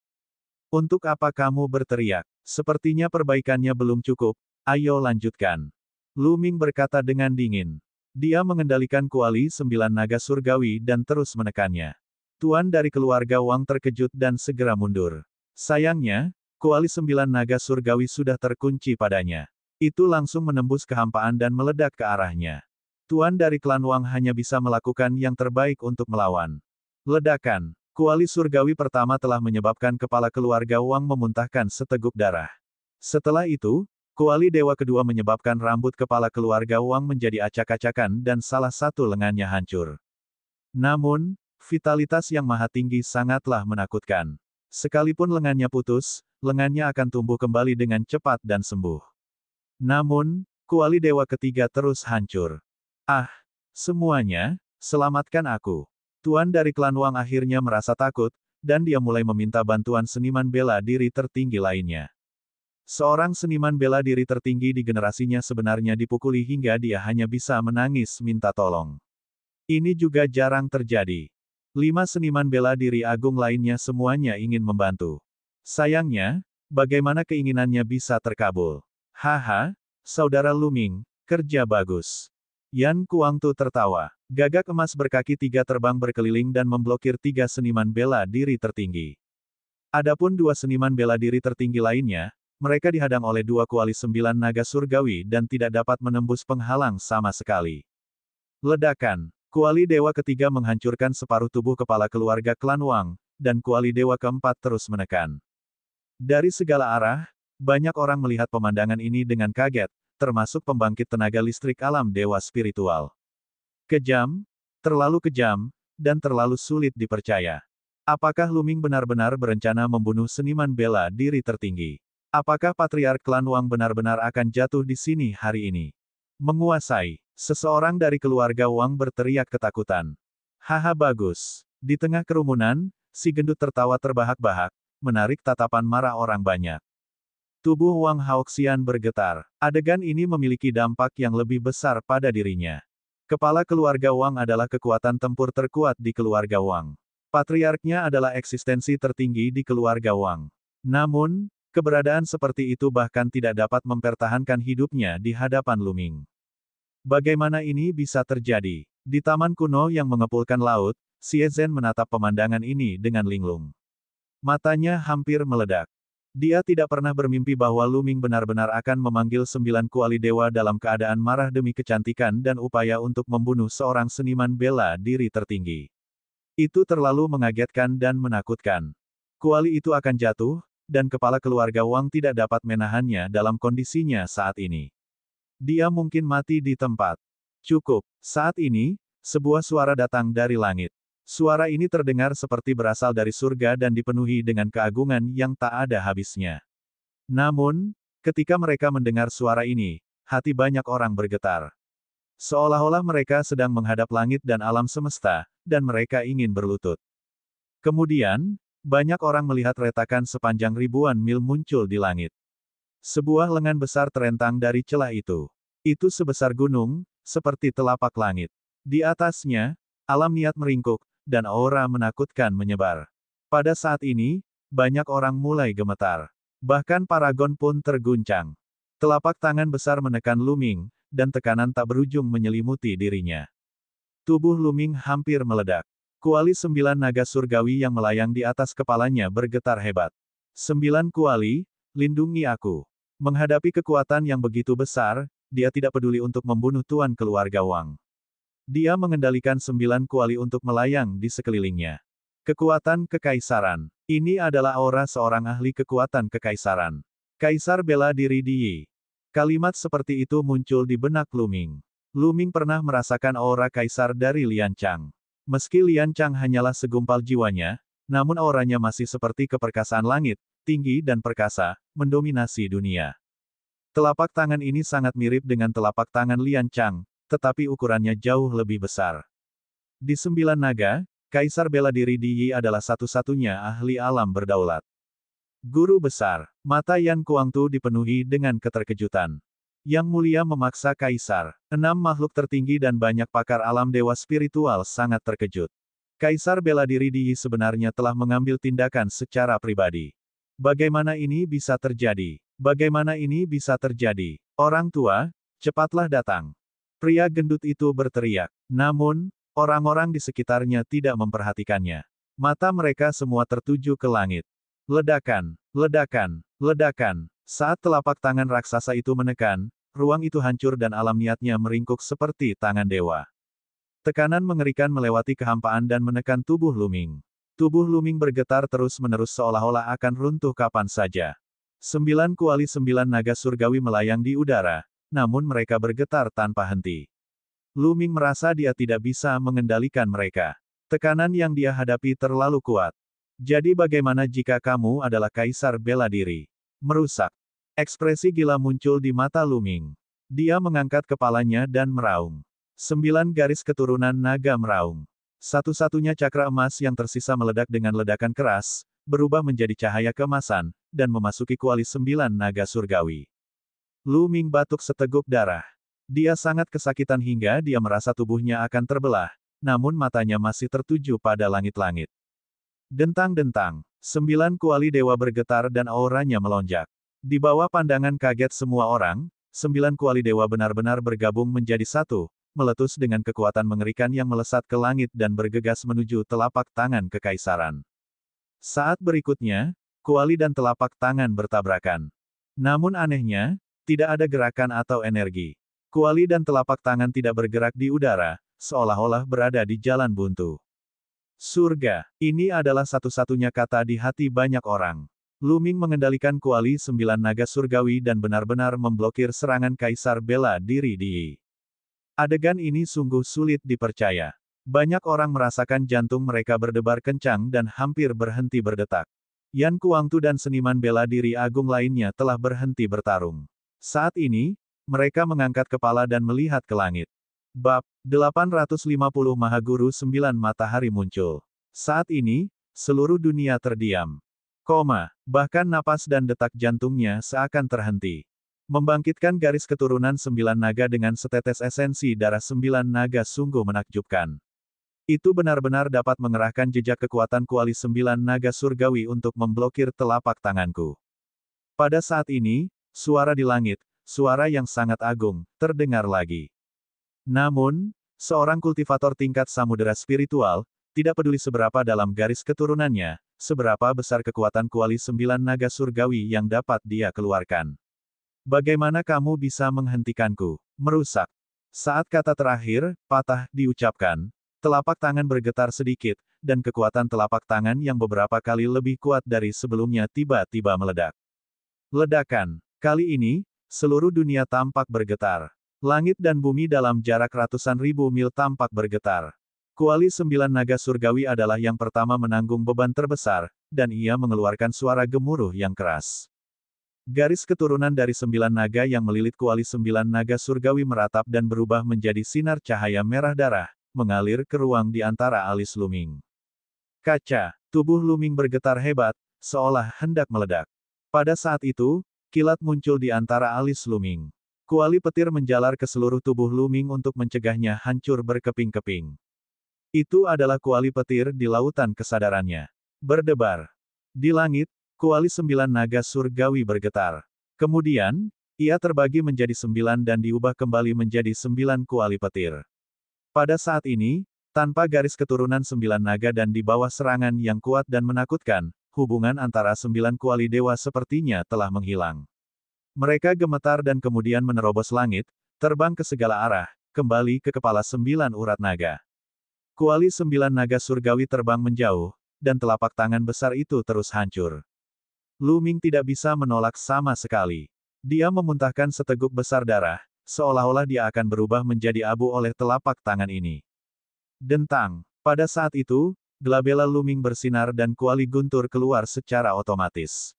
Untuk apa kamu berteriak? Sepertinya perbaikannya belum cukup, ayo lanjutkan. Luming berkata dengan dingin. Dia mengendalikan kuali 9 naga surgawi dan terus menekannya. Tuan dari keluarga Wang terkejut dan segera mundur. Sayangnya, kuali 9 naga surgawi sudah terkunci padanya. Itu langsung menembus kehampaan dan meledak ke arahnya. Tuan dari klan Wang hanya bisa melakukan yang terbaik untuk melawan. Ledakan. Kuali surgawi pertama telah menyebabkan kepala keluarga Wang memuntahkan seteguk darah. Setelah itu, kuali dewa kedua menyebabkan rambut kepala keluarga Wang menjadi acak-acakan dan salah satu lengannya hancur. Namun, vitalitas yang maha tinggi sangatlah menakutkan. Sekalipun lengannya putus, lengannya akan tumbuh kembali dengan cepat dan sembuh. Namun, kuali dewa ketiga terus hancur. Ah, semuanya, selamatkan aku. Tuan dari klan Wang akhirnya merasa takut, dan dia mulai meminta bantuan seniman bela diri tertinggi lainnya. Seorang seniman bela diri tertinggi di generasinya sebenarnya dipukuli hingga dia hanya bisa menangis minta tolong. Ini juga jarang terjadi. 5 seniman bela diri agung lainnya semuanya ingin membantu. Sayangnya, bagaimana keinginannya bisa terkabul? Haha, saudara Luming, kerja bagus. Yan Kuangtu tertawa. Gagak emas berkaki 3 terbang berkeliling dan memblokir 3 seniman bela diri tertinggi. Adapun 2 seniman bela diri tertinggi lainnya, mereka dihadang oleh 2 kuali 9 naga surgawi dan tidak dapat menembus penghalang sama sekali. Ledakan. Kuali dewa ketiga menghancurkan separuh tubuh kepala keluarga klan Wang, dan kuali dewa keempat terus menekan. Dari segala arah, banyak orang melihat pemandangan ini dengan kaget, termasuk pembangkit tenaga listrik alam dewa spiritual. Kejam, dan terlalu sulit dipercaya. Apakah Luming benar-benar berencana membunuh seniman bela diri tertinggi? Apakah Patriark Klan Wang benar-benar akan jatuh di sini hari ini? Menguasai. Seseorang dari keluarga Wang berteriak ketakutan. Haha bagus. Di tengah kerumunan, si gendut tertawa terbahak-bahak, menarik tatapan marah orang banyak. Tubuh Wang Haoxian bergetar. Adegan ini memiliki dampak yang lebih besar pada dirinya. Kepala keluarga Wang adalah kekuatan tempur terkuat di keluarga Wang. Patriarknya adalah eksistensi tertinggi di keluarga Wang. Namun, keberadaan seperti itu bahkan tidak dapat mempertahankan hidupnya di hadapan Luming. Bagaimana ini bisa terjadi? Di taman kuno yang mengepulkan laut, Xie Zhen menatap pemandangan ini dengan linglung. Matanya hampir meledak. Dia tidak pernah bermimpi bahwa Luming benar-benar akan memanggil 9 kuali dewa dalam keadaan marah demi kecantikan dan upaya untuk membunuh seorang seniman bela diri tertinggi. Itu terlalu mengagetkan dan menakutkan. Kuali itu akan jatuh, dan kepala keluarga Wang tidak dapat menahannya dalam kondisinya saat ini. Dia mungkin mati di tempat. Cukup. Saat ini, sebuah suara datang dari langit. Suara ini terdengar seperti berasal dari surga dan dipenuhi dengan keagungan yang tak ada habisnya. Namun, Ketika mereka mendengar suara ini, hati banyak orang bergetar. Seolah-olah mereka sedang menghadap langit dan alam semesta, dan mereka ingin berlutut. Kemudian, banyak orang melihat retakan sepanjang ribuan mil muncul di langit. Sebuah lengan besar terentang dari celah itu. Itu sebesar gunung, seperti telapak langit. Di atasnya, alam niat meringkuk, dan aura menakutkan menyebar. Pada saat ini, banyak orang mulai gemetar. Bahkan Paragon pun terguncang. Telapak tangan besar menekan Luming, dan tekanan tak berujung menyelimuti dirinya. Tubuh Luming hampir meledak. Kuali 9 naga surgawi yang melayang di atas kepalanya bergetar hebat. 9 kuali, lindungi aku. Menghadapi kekuatan yang begitu besar, dia tidak peduli untuk membunuh tuan keluarga Wang. Dia mengendalikan 9 kuali untuk melayang di sekelilingnya. Kekuatan kekaisaran. Ini adalah aura seorang ahli kekuatan kekaisaran. Kaisar bela diri Di. Kalimat seperti itu muncul di benak Luming. Luming pernah merasakan aura kaisar dari Lian Chang. Meski Lian Chang hanyalah segumpal jiwanya, namun auranya masih seperti keperkasaan langit, tinggi dan perkasa, mendominasi dunia. Telapak tangan ini sangat mirip dengan telapak tangan Lian Chang, tetapi ukurannya jauh lebih besar. Di 9 naga, Kaisar bela diri Di Yi adalah satu-satunya ahli alam berdaulat. Guru besar, mata Yan Kuangtu dipenuhi dengan keterkejutan. Yang Mulia memaksa Kaisar. 6 makhluk tertinggi dan banyak pakar alam dewa spiritual sangat terkejut. Kaisar bela diri Di Yi sebenarnya telah mengambil tindakan secara pribadi. Bagaimana ini bisa terjadi? Bagaimana ini bisa terjadi? Orang tua, cepatlah datang. Pria gendut itu berteriak. Namun, orang-orang di sekitarnya tidak memperhatikannya. Mata mereka semua tertuju ke langit. Ledakan, ledakan, ledakan. Saat telapak tangan raksasa itu menekan, ruang itu hancur dan alam niatnya meringkuk seperti tangan dewa. Tekanan mengerikan melewati kehampaan dan menekan tubuh Luming. Tubuh Luming bergetar terus-menerus seolah-olah akan runtuh kapan saja. 9 kuali 9 naga surgawi melayang di udara, namun mereka bergetar tanpa henti. Luming merasa dia tidak bisa mengendalikan mereka. Tekanan yang dia hadapi terlalu kuat. Jadi bagaimana jika kamu adalah kaisar bela diri? Merusak. Ekspresi gila muncul di mata Luming. Dia mengangkat kepalanya dan meraung. 9 garis keturunan naga meraung. Satu-satunya cakra emas yang tersisa meledak dengan ledakan keras, berubah menjadi cahaya keemasan, dan memasuki kuali 9 naga surgawi. Luming batuk seteguk darah. Dia sangat kesakitan hingga dia merasa tubuhnya akan terbelah, namun matanya masih tertuju pada langit-langit. Dentang-dentang. 9 kuali dewa bergetar dan auranya melonjak. Di bawah pandangan kaget semua orang, 9 kuali dewa benar-benar bergabung menjadi satu, meletus dengan kekuatan mengerikan yang melesat ke langit dan bergegas menuju telapak tangan kekaisaran. Saat berikutnya, kuali dan telapak tangan bertabrakan. Namun anehnya, tidak ada gerakan atau energi. Kuali dan telapak tangan tidak bergerak di udara, seolah-olah berada di jalan buntu. Surga, ini adalah satu-satunya kata di hati banyak orang. Luming mengendalikan kuali 9 naga surgawi dan benar-benar memblokir serangan kaisar bela diri Di Yi. Adegan ini sungguh sulit dipercaya. Banyak orang merasakan jantung mereka berdebar kencang dan hampir berhenti berdetak. Yan Kuangtu dan seniman bela diri agung lainnya telah berhenti bertarung. Saat ini, mereka mengangkat kepala dan melihat ke langit. Bab 850 Mahaguru 9 Matahari muncul. Saat ini, seluruh dunia terdiam. Bahkan napas dan detak jantungnya seakan terhenti. Membangkitkan garis keturunan 9 naga dengan setetes esensi darah 9 naga sungguh menakjubkan. Itu benar-benar dapat mengerahkan jejak kekuatan kuali 9 naga surgawi untuk memblokir telapak tanganku. Pada saat ini, suara di langit, suara yang sangat agung, terdengar lagi. Namun, seorang kultivator tingkat samudera spiritual, tidak peduli seberapa dalam garis keturunannya, seberapa besar kekuatan kuali 9 naga surgawi yang dapat dia keluarkan. Bagaimana kamu bisa menghentikanku? Merusak. Saat kata terakhir, patah, diucapkan, telapak tangan bergetar sedikit, dan kekuatan telapak tangan yang beberapa kali lebih kuat dari sebelumnya tiba-tiba meledak. Ledakan. Kali ini, seluruh dunia tampak bergetar. Langit dan bumi dalam jarak ratusan ribu mil tampak bergetar. Kuali 9 naga surgawi adalah yang pertama menanggung beban terbesar, dan ia mengeluarkan suara gemuruh yang keras. Garis keturunan dari 9 naga yang melilit kuali 9 naga surgawi meratap dan berubah menjadi sinar cahaya merah darah, mengalir ke ruang di antara alis Luming. Kaca, tubuh Luming bergetar hebat, seolah hendak meledak. Pada saat itu, kilat muncul di antara alis Luming. Kuali petir menjalar ke seluruh tubuh Luming untuk mencegahnya hancur berkeping-keping. Itu adalah kuali petir di lautan kesadarannya. Berdebar. Di langit, kuali 9 naga surgawi bergetar. Kemudian, ia terbagi menjadi 9 dan diubah kembali menjadi 9 kuali petir. Pada saat ini, tanpa garis keturunan 9 naga dan di bawah serangan yang kuat dan menakutkan, hubungan antara 9 kuali dewa sepertinya telah menghilang. Mereka gemetar dan kemudian menerobos langit, terbang ke segala arah, kembali ke kepala 9 urat naga. Kuali 9 naga surgawi terbang menjauh, dan telapak tangan besar itu terus hancur. Luming tidak bisa menolak sama sekali. Dia memuntahkan seteguk besar darah, seolah-olah dia akan berubah menjadi abu oleh telapak tangan ini. Dentang. Pada saat itu, glabella Luming bersinar dan kuali guntur keluar secara otomatis.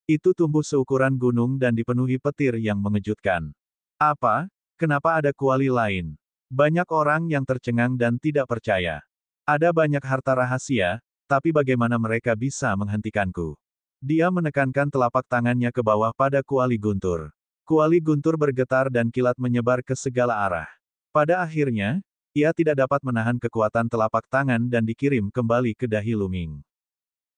Itu tumbuh seukuran gunung dan dipenuhi petir yang mengejutkan. Apa? Kenapa ada kuali lain? Banyak orang yang tercengang dan tidak percaya. Ada banyak harta rahasia, tapi bagaimana mereka bisa menghentikanku? Dia menekankan telapak tangannya ke bawah pada kuali guntur. Kuali guntur bergetar dan kilat menyebar ke segala arah. Pada akhirnya, ia tidak dapat menahan kekuatan telapak tangan dan dikirim kembali ke dahi Luming.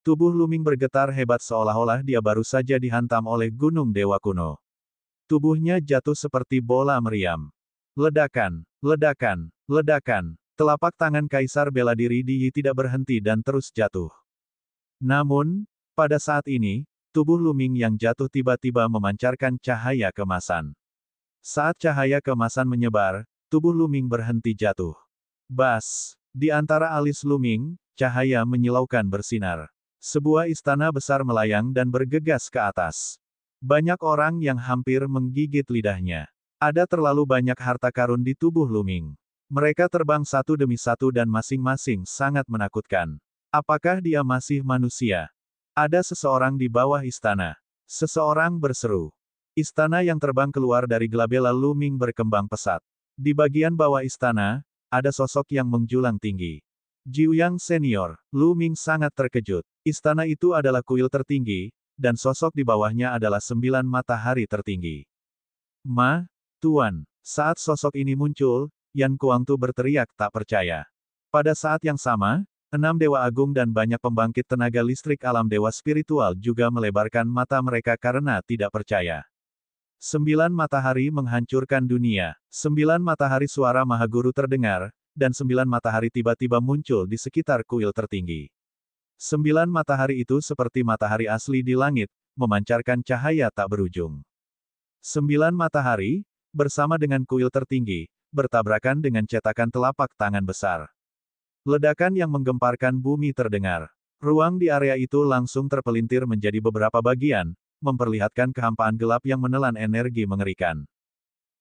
Tubuh Luming bergetar hebat seolah-olah dia baru saja dihantam oleh gunung dewa kuno. Tubuhnya jatuh seperti bola meriam. Ledakan, ledakan, ledakan. Telapak tangan Kaisar Bela Diri Di Yi tidak berhenti dan terus jatuh. Namun, pada saat ini, tubuh Luming yang jatuh tiba-tiba memancarkan cahaya kemasan. Saat cahaya kemasan menyebar, tubuh Luming berhenti jatuh. Bas! Di antara alis Luming, cahaya menyilaukan bersinar. Sebuah istana besar melayang dan bergegas ke atas. Banyak orang yang hampir menggigit lidahnya. Ada terlalu banyak harta karun di tubuh Luming. Mereka terbang satu demi satu dan masing-masing sangat menakutkan. Apakah dia masih manusia? Ada seseorang di bawah istana. Seseorang berseru. Istana yang terbang keluar dari glabella Luming berkembang pesat. Di bagian bawah istana, ada sosok yang menjulang tinggi. Jiuyang Senior. Luming sangat terkejut. Istana itu adalah kuil tertinggi, dan sosok di bawahnya adalah 9 matahari tertinggi. Tuan. Saat sosok ini muncul, Yan Kuangtu berteriak tak percaya. Pada saat yang sama, 6 dewa agung dan banyak pembangkit tenaga listrik alam dewa spiritual juga melebarkan mata mereka karena tidak percaya. 9 matahari menghancurkan dunia. 9 matahari suara Mahaguru terdengar, dan 9 matahari tiba-tiba muncul di sekitar kuil tertinggi. 9 matahari itu seperti matahari asli di langit, memancarkan cahaya tak berujung. 9 matahari, bersama dengan kuil tertinggi, bertabrakan dengan cetakan telapak tangan besar. Ledakan yang menggemparkan bumi terdengar. Ruang di area itu langsung terpelintir menjadi beberapa bagian, memperlihatkan kehampaan gelap yang menelan energi mengerikan.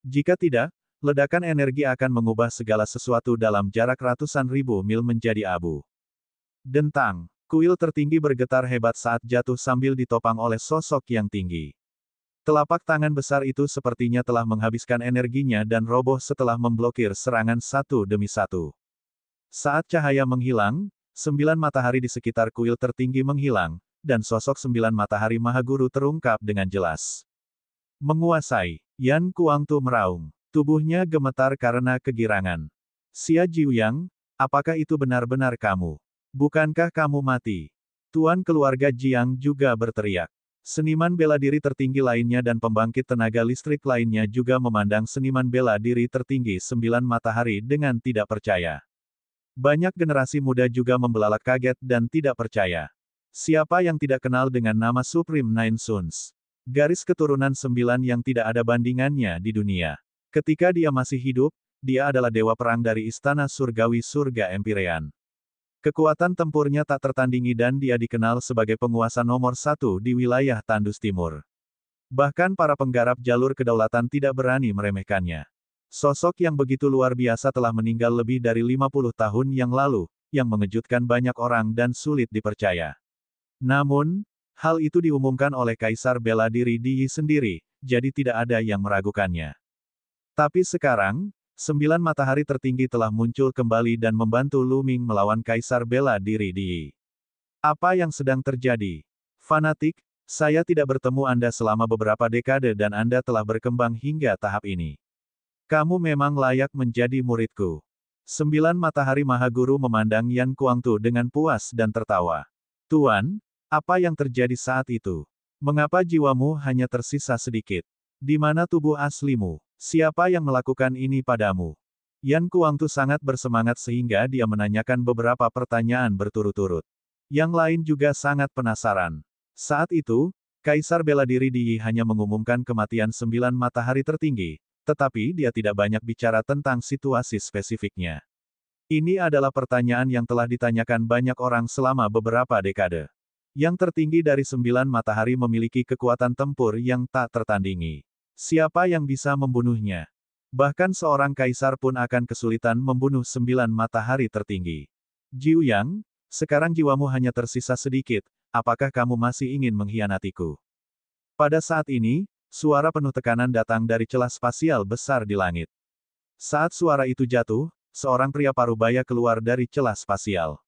Jika tidak, ledakan energi akan mengubah segala sesuatu dalam jarak ratusan ribu mil menjadi abu. Dentang. Kuil tertinggi bergetar hebat saat jatuh sambil ditopang oleh sosok yang tinggi. Telapak tangan besar itu sepertinya telah menghabiskan energinya dan roboh setelah memblokir serangan satu demi satu. Saat cahaya menghilang, 9 matahari di sekitar kuil tertinggi menghilang, dan sosok 9 matahari Mahaguru terungkap dengan jelas. Menguasai. Yan Kuangtu meraung. Tubuhnya gemetar karena kegirangan. Xia Jiuyang, apakah itu benar-benar kamu? Bukankah kamu mati? Tuan keluarga Jiang juga berteriak. Seniman bela diri tertinggi lainnya dan pembangkit tenaga listrik lainnya juga memandang seniman bela diri tertinggi 9 matahari dengan tidak percaya. Banyak generasi muda juga membelalak kaget dan tidak percaya. Siapa yang tidak kenal dengan nama Supreme Nine Suns? Garis keturunan 9 yang tidak ada bandingannya di dunia. Ketika dia masih hidup, dia adalah dewa perang dari istana surgawi surga Empyrean. Kekuatan tempurnya tak tertandingi dan dia dikenal sebagai penguasa nomor 1 di wilayah Tandus Timur. Bahkan para penggarap jalur kedaulatan tidak berani meremehkannya. Sosok yang begitu luar biasa telah meninggal lebih dari 50 tahun yang lalu, yang mengejutkan banyak orang dan sulit dipercaya. Namun, Hal itu diumumkan oleh Kaisar Bela Diri Di Yi sendiri, jadi tidak ada yang meragukannya. Tapi sekarang, 9 matahari tertinggi telah muncul kembali dan membantu Lu Ming melawan Kaisar Bela Diri Di Yi. Apa yang sedang terjadi? Fanatik, saya tidak bertemu Anda selama beberapa dekade dan Anda telah berkembang hingga tahap ini. Kamu memang layak menjadi muridku. 9 matahari Mahaguru memandang Yan Kuangtu dengan puas dan tertawa. Tuan, apa yang terjadi saat itu? Mengapa jiwamu hanya tersisa sedikit? Di mana tubuh aslimu? Siapa yang melakukan ini padamu? Yan Kuangtu sangat bersemangat sehingga dia menanyakan beberapa pertanyaan berturut-turut. Yang lain juga sangat penasaran. Saat itu, Kaisar Bela Diri Di Yi hanya mengumumkan kematian 9 matahari tertinggi, tetapi dia tidak banyak bicara tentang situasi spesifiknya. Ini adalah pertanyaan yang telah ditanyakan banyak orang selama beberapa dekade. Yang tertinggi dari 9 matahari memiliki kekuatan tempur yang tak tertandingi. Siapa yang bisa membunuhnya? Bahkan seorang kaisar pun akan kesulitan membunuh 9 matahari tertinggi. Jiu Yang, sekarang jiwamu hanya tersisa sedikit, apakah kamu masih ingin mengkhianatiku? Pada saat ini, suara penuh tekanan datang dari celah spasial besar di langit. Saat suara itu jatuh, seorang pria parubaya keluar dari celah spasial.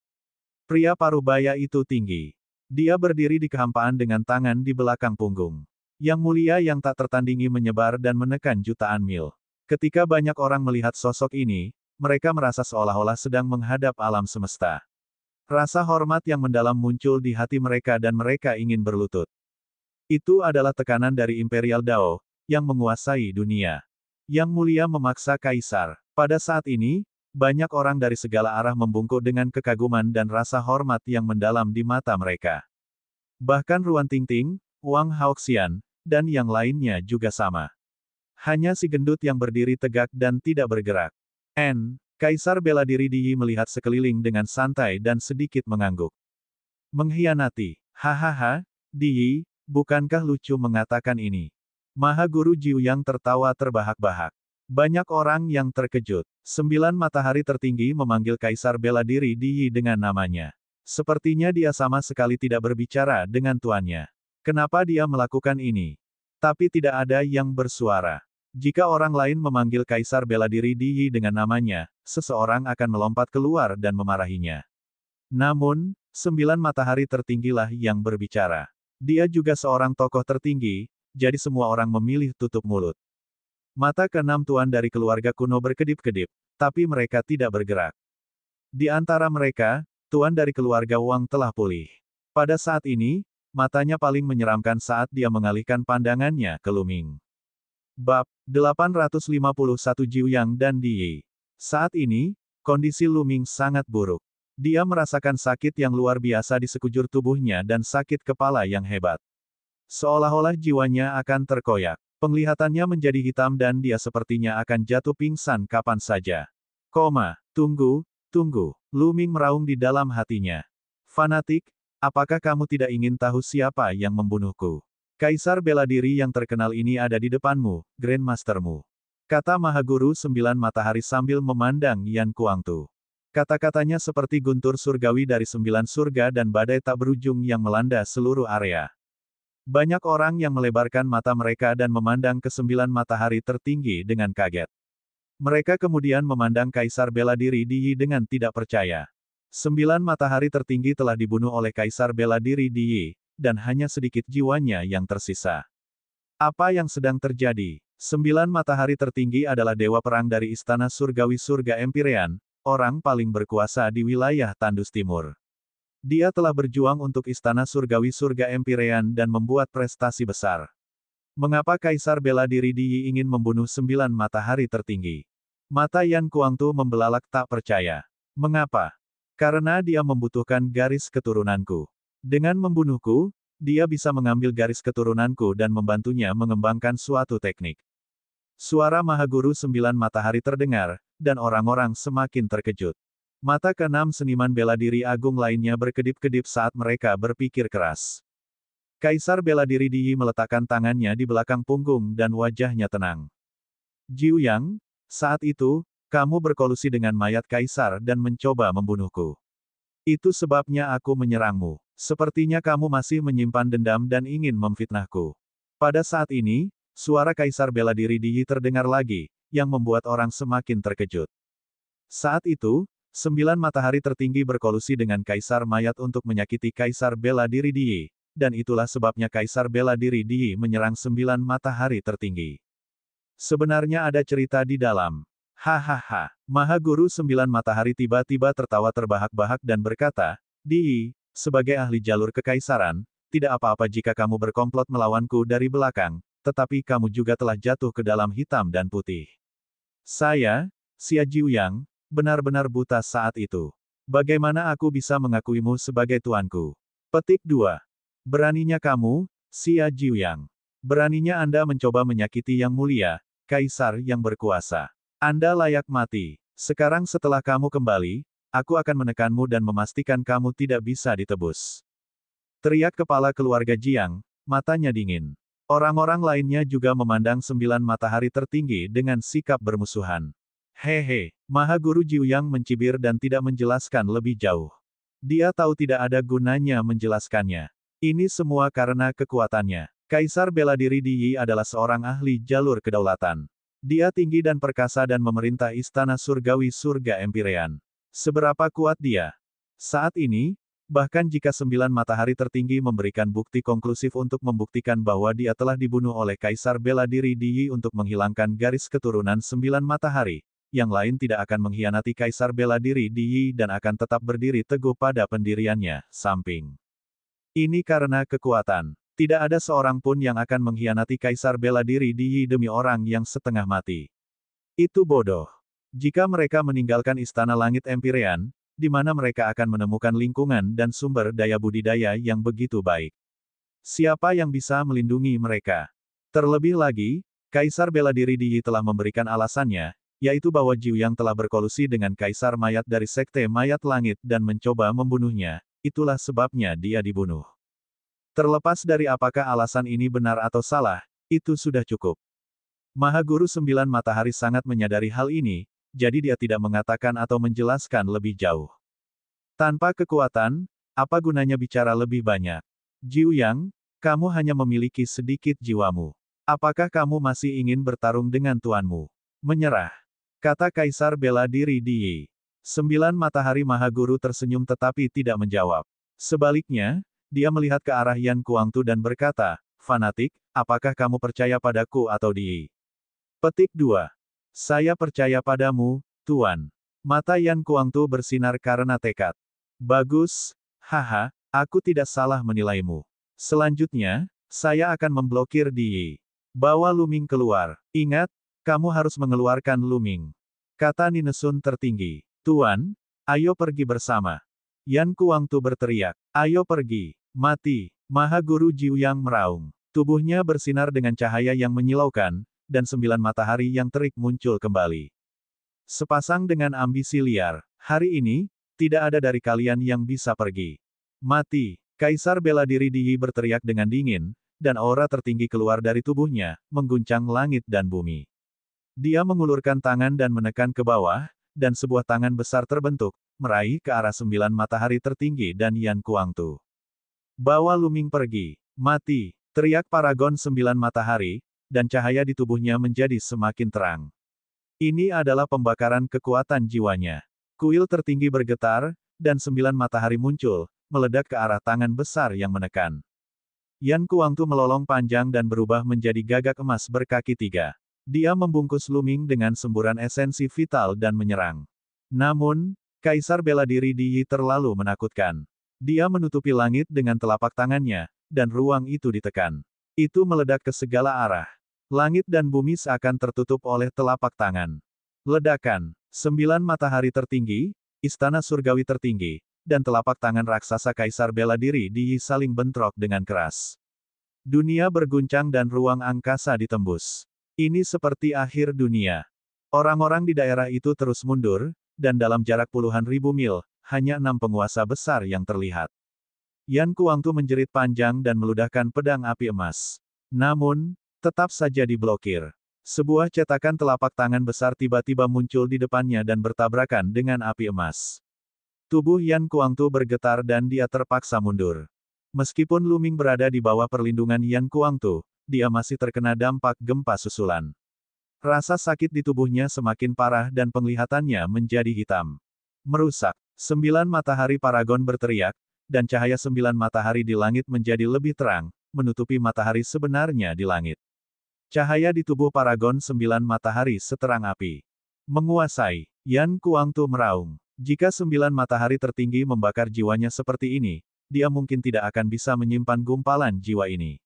Pria parubaya itu tinggi. Dia berdiri di kehampaan dengan tangan di belakang punggung. Yang mulia yang tak tertandingi menyebar dan menekan jutaan mil. Ketika banyak orang melihat sosok ini, mereka merasa seolah-olah sedang menghadap alam semesta. Rasa hormat yang mendalam muncul di hati mereka dan mereka ingin berlutut. Itu adalah tekanan dari Imperial Dao, yang menguasai dunia. Yang mulia memaksa kaisar. Pada saat ini, banyak orang dari segala arah membungkuk dengan kekaguman dan rasa hormat yang mendalam di mata mereka. Bahkan Ruan Tingting, Wang Haoxian, dan yang lainnya juga sama. Hanya si gendut yang berdiri tegak dan tidak bergerak. Kaisar Bela Diri Di Yi melihat sekeliling dengan santai dan sedikit mengangguk. Mengkhianati. Hahaha, Di Yi, bukankah lucu mengatakan ini? Mahaguru Jiu Yang tertawa terbahak-bahak. Banyak orang yang terkejut. 9 matahari tertinggi memanggil Kaisar Bela Diri Di Yi dengan namanya. Sepertinya dia sama sekali tidak berbicara dengan tuannya. Kenapa dia melakukan ini? Tapi tidak ada yang bersuara. Jika orang lain memanggil Kaisar Bela Diri Di Yi dengan namanya, seseorang akan melompat keluar dan memarahinya. Namun, 9 matahari tertinggilah yang berbicara. Dia juga seorang tokoh tertinggi, jadi semua orang memilih tutup mulut. Mata keenam tuan dari keluarga kuno berkedip-kedip, tapi mereka tidak bergerak. Di antara mereka, tuan dari keluarga Wang telah pulih. Pada saat ini, matanya paling menyeramkan saat dia mengalihkan pandangannya ke Lu Ming. Bab 851 Jiu Yang dan Di Yi. Saat ini, kondisi Lu Ming sangat buruk. Dia merasakan sakit yang luar biasa di sekujur tubuhnya dan sakit kepala yang hebat. Seolah-olah jiwanya akan terkoyak. Penglihatannya menjadi hitam dan dia sepertinya akan jatuh pingsan kapan saja. Tunggu. Lu Ming meraung di dalam hatinya. Fanatik, apakah kamu tidak ingin tahu siapa yang membunuhku? Kaisar Bela Diri yang terkenal ini ada di depanmu, Grandmastermu. Kata Mahaguru 9 Matahari sambil memandang Yan Kuangtu. Kata-katanya seperti guntur surgawi dari 9 surga dan badai tak berujung yang melanda seluruh area. Banyak orang yang melebarkan mata mereka dan memandang ke 9 matahari tertinggi dengan kaget. Mereka kemudian memandang Kaisar Bela Diri Di Yi dengan tidak percaya. 9 matahari tertinggi telah dibunuh oleh Kaisar Bela Diri Di Yi, dan hanya sedikit jiwanya yang tersisa. Apa yang sedang terjadi? 9 matahari tertinggi adalah dewa perang dari Istana Surgawi Surga Empyrean, orang paling berkuasa di wilayah Tandus Timur. Dia telah berjuang untuk Istana Surgawi Surga Empyrean dan membuat prestasi besar. Mengapa Kaisar Bela Diri Di Yi ingin membunuh 9 matahari tertinggi? Mata Yan Kuangtu membelalak tak percaya. Mengapa? Karena dia membutuhkan garis keturunanku. Dengan membunuhku, dia bisa mengambil garis keturunanku dan membantunya mengembangkan suatu teknik. Suara Mahaguru 9 matahari terdengar, dan orang-orang semakin terkejut. Mata keenam seniman bela diri agung lainnya berkedip-kedip saat mereka berpikir keras. Kaisar Bela Diri Di Yi meletakkan tangannya di belakang punggung dan wajahnya tenang. Jiu Yang, saat itu, kamu berkolusi dengan mayat Kaisar dan mencoba membunuhku. Itu sebabnya aku menyerangmu. Sepertinya kamu masih menyimpan dendam dan ingin memfitnahku. Pada saat ini, suara Kaisar bela diri Di Yi terdengar lagi, yang membuat orang semakin terkejut. Saat itu, 9 matahari tertinggi berkolusi dengan Kaisar mayat untuk menyakiti Kaisar bela diri Di Yi, dan itulah sebabnya Kaisar bela diri Di Yi menyerang 9 matahari tertinggi. Sebenarnya ada cerita di dalam. Hahaha. Maha Guru 9 matahari tiba-tiba tertawa terbahak-bahak dan berkata, Di Yi, sebagai ahli jalur kekaisaran, tidak apa-apa jika kamu berkomplot melawanku dari belakang, tetapi kamu juga telah jatuh ke dalam hitam dan putih. Saya, Xia Jiuyang, benar-benar buta saat itu. Bagaimana aku bisa mengakuimu sebagai tuanku? Petik 2. Beraninya kamu, Xia Jiuyang. Beraninya Anda mencoba menyakiti yang mulia, Kaisar yang berkuasa. Anda layak mati. Sekarang setelah kamu kembali, aku akan menekanmu dan memastikan kamu tidak bisa ditebus. Teriak kepala keluarga Jiang, matanya dingin. Orang-orang lainnya juga memandang 9 matahari tertinggi dengan sikap bermusuhan. Hehe, Maha Guru Jiuyang mencibir dan tidak menjelaskan lebih jauh. Dia tahu tidak ada gunanya menjelaskannya. Ini semua karena kekuatannya. Kaisar bela diri Di Yi adalah seorang ahli jalur kedaulatan. Dia tinggi dan perkasa dan memerintah istana surgawi surga Empirean. Seberapa kuat dia? Saat ini, bahkan jika 9 matahari tertinggi memberikan bukti konklusif untuk membuktikan bahwa dia telah dibunuh oleh Kaisar bela diri Di Yi untuk menghilangkan garis keturunan 9 matahari, yang lain tidak akan mengkhianati Kaisar bela diri Di Yi dan akan tetap berdiri teguh pada pendiriannya, samping. Ini karena kekuatan. Tidak ada seorang pun yang akan mengkhianati Kaisar bela diri Di Yi demi orang yang setengah mati. Itu bodoh. Jika mereka meninggalkan Istana Langit Empirean, di mana mereka akan menemukan lingkungan dan sumber daya budidaya yang begitu baik. Siapa yang bisa melindungi mereka? Terlebih lagi, Kaisar bela diri Di Yi telah memberikan alasannya, yaitu bahwa Jiuyang telah berkolusi dengan Kaisar mayat dari Sekte Mayat Langit dan mencoba membunuhnya, itulah sebabnya dia dibunuh. Terlepas dari apakah alasan ini benar atau salah, itu sudah cukup. Maha Guru 9 Matahari sangat menyadari hal ini, jadi dia tidak mengatakan atau menjelaskan lebih jauh. Tanpa kekuatan, apa gunanya bicara lebih banyak? Jiuyang, kamu hanya memiliki sedikit jiwamu. Apakah kamu masih ingin bertarung dengan tuanmu? Menyerah. Kata Kaisar bela diri Di Yi. 9 Matahari Maha Guru tersenyum tetapi tidak menjawab. Sebaliknya, dia melihat ke arah Yan Kuangtu dan berkata, fanatik, apakah kamu percaya padaku atau Di Yi? Petik 2. Saya percaya padamu, Tuan. Mata Yan Kuangtu bersinar karena tekad. Bagus, haha, aku tidak salah menilaimu. Selanjutnya, saya akan memblokir Di Yi. Bawa Luming keluar. Ingat, kamu harus mengeluarkan Luming. Kata Ninesun tertinggi. Tuan, ayo pergi bersama. Yan Kuangtu berteriak. Ayo pergi. Mati. Maha Guru Jiuyang meraung. Tubuhnya bersinar dengan cahaya yang menyilaukan, dan 9 matahari yang terik muncul kembali. Sepasang dengan ambisi liar. Hari ini, tidak ada dari kalian yang bisa pergi. Mati. Kaisar bela diri Di Yi berteriak dengan dingin, dan aura tertinggi keluar dari tubuhnya, mengguncang langit dan bumi. Dia mengulurkan tangan dan menekan ke bawah, dan sebuah tangan besar terbentuk, meraih ke arah 9 matahari tertinggi dan Yan Kuangtu. Bawa Luming pergi. Mati. Teriak Paragon 9 matahari, dan cahaya di tubuhnya menjadi semakin terang. Ini adalah pembakaran kekuatan jiwanya. Kuil tertinggi bergetar, dan 9 matahari muncul, meledak ke arah tangan besar yang menekan. Yan Kuangtu melolong panjang dan berubah menjadi gagak emas berkaki 3. Dia membungkus Luming dengan semburan esensi vital dan menyerang. Namun, Kaisar bela diri Di Yi terlalu menakutkan. Dia menutupi langit dengan telapak tangannya, dan ruang itu ditekan. Itu meledak ke segala arah. Langit dan bumi seakan tertutup oleh telapak tangan. Ledakan. 9 matahari tertinggi, istana surgawi tertinggi, dan telapak tangan raksasa Kaisar bela diri Di Yi saling bentrok dengan keras. Dunia berguncang dan ruang angkasa ditembus. Ini seperti akhir dunia. Orang-orang di daerah itu terus mundur, dan dalam jarak puluhan ribu mil, hanya 6 penguasa besar yang terlihat. Yan Kuangtu menjerit panjang dan meludahkan pedang api emas. Namun, tetap saja diblokir. Sebuah cetakan telapak tangan besar tiba-tiba muncul di depannya dan bertabrakan dengan api emas. Tubuh Yan Kuangtu bergetar dan dia terpaksa mundur. Meskipun Lu Ming berada di bawah perlindungan Yan Kuangtu, dia masih terkena dampak gempa susulan. Rasa sakit di tubuhnya semakin parah dan penglihatannya menjadi hitam. Merusak. 9 matahari Paragon berteriak, dan cahaya 9 matahari di langit menjadi lebih terang, menutupi matahari sebenarnya di langit. Cahaya di tubuh Paragon 9 matahari seterang api. Menguasai. Yan Kuangtu meraung. Jika 9 matahari tertinggi membakar jiwanya seperti ini, dia mungkin tidak akan bisa menyimpan gumpalan jiwa ini.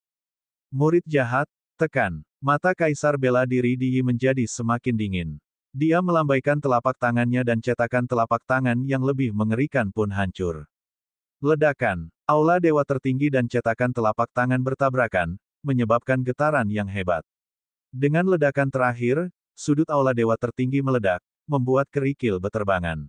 Murid jahat, tekan. Mata Kaisar bela diri Di Yi menjadi semakin dingin. Dia melambaikan telapak tangannya dan cetakan telapak tangan yang lebih mengerikan pun hancur. Ledakan. Aula Dewa Tertinggi dan cetakan telapak tangan bertabrakan, menyebabkan getaran yang hebat. Dengan ledakan terakhir, sudut Aula Dewa Tertinggi meledak, membuat kerikil beterbangan.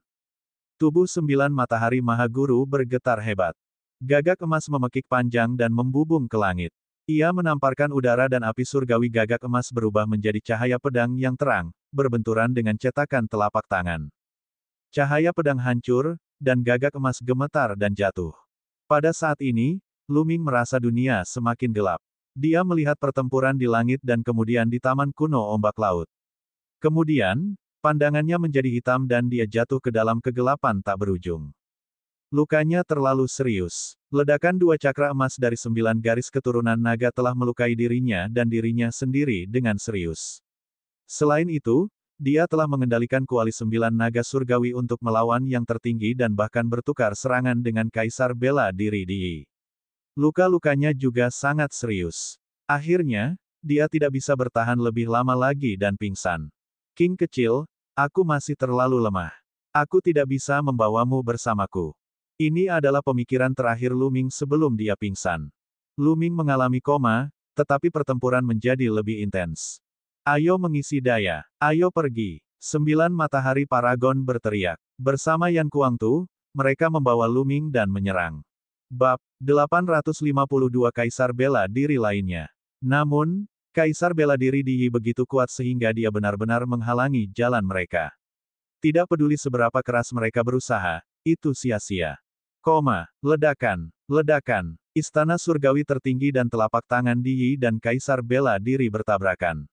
Tubuh 9 matahari Maha Guru bergetar hebat. Gagak emas memekik panjang dan membubung ke langit. Ia menamparkan udara dan api surgawi gagak emas berubah menjadi cahaya pedang yang terang, berbenturan dengan cetakan telapak tangan. Cahaya pedang hancur, dan gagak emas gemetar dan jatuh. Pada saat ini, Lu Ming merasa dunia semakin gelap. Dia melihat pertempuran di langit dan kemudian di taman kuno ombak laut. Kemudian, pandangannya menjadi hitam dan dia jatuh ke dalam kegelapan tak berujung. Lukanya terlalu serius. Ledakan 2 cakra emas dari 9 garis keturunan naga telah melukai dirinya dan dirinya sendiri dengan serius. Selain itu, dia telah mengendalikan kuali 9 naga surgawi untuk melawan yang tertinggi dan bahkan bertukar serangan dengan Kaisar bela diri Di Yi. Luka-lukanya juga sangat serius. Akhirnya, dia tidak bisa bertahan lebih lama lagi dan pingsan. King kecil, aku masih terlalu lemah. Aku tidak bisa membawamu bersamaku. Ini adalah pemikiran terakhir Lu Ming sebelum dia pingsan. Lu Ming mengalami koma, tetapi pertempuran menjadi lebih intens. Ayo mengisi daya. Ayo pergi. 9 matahari Paragon berteriak. Bersama Yan Kuangtu, mereka membawa Lu Ming dan menyerang. Bab 852 Kaisar bela diri lainnya. Namun, Kaisar bela diri Di Yi begitu kuat sehingga dia benar-benar menghalangi jalan mereka. Tidak peduli seberapa keras mereka berusaha, itu sia-sia. Ledakan, ledakan. Istana surgawi tertinggi dan telapak tangan Di Yi dan Kaisar bela diri bertabrakan.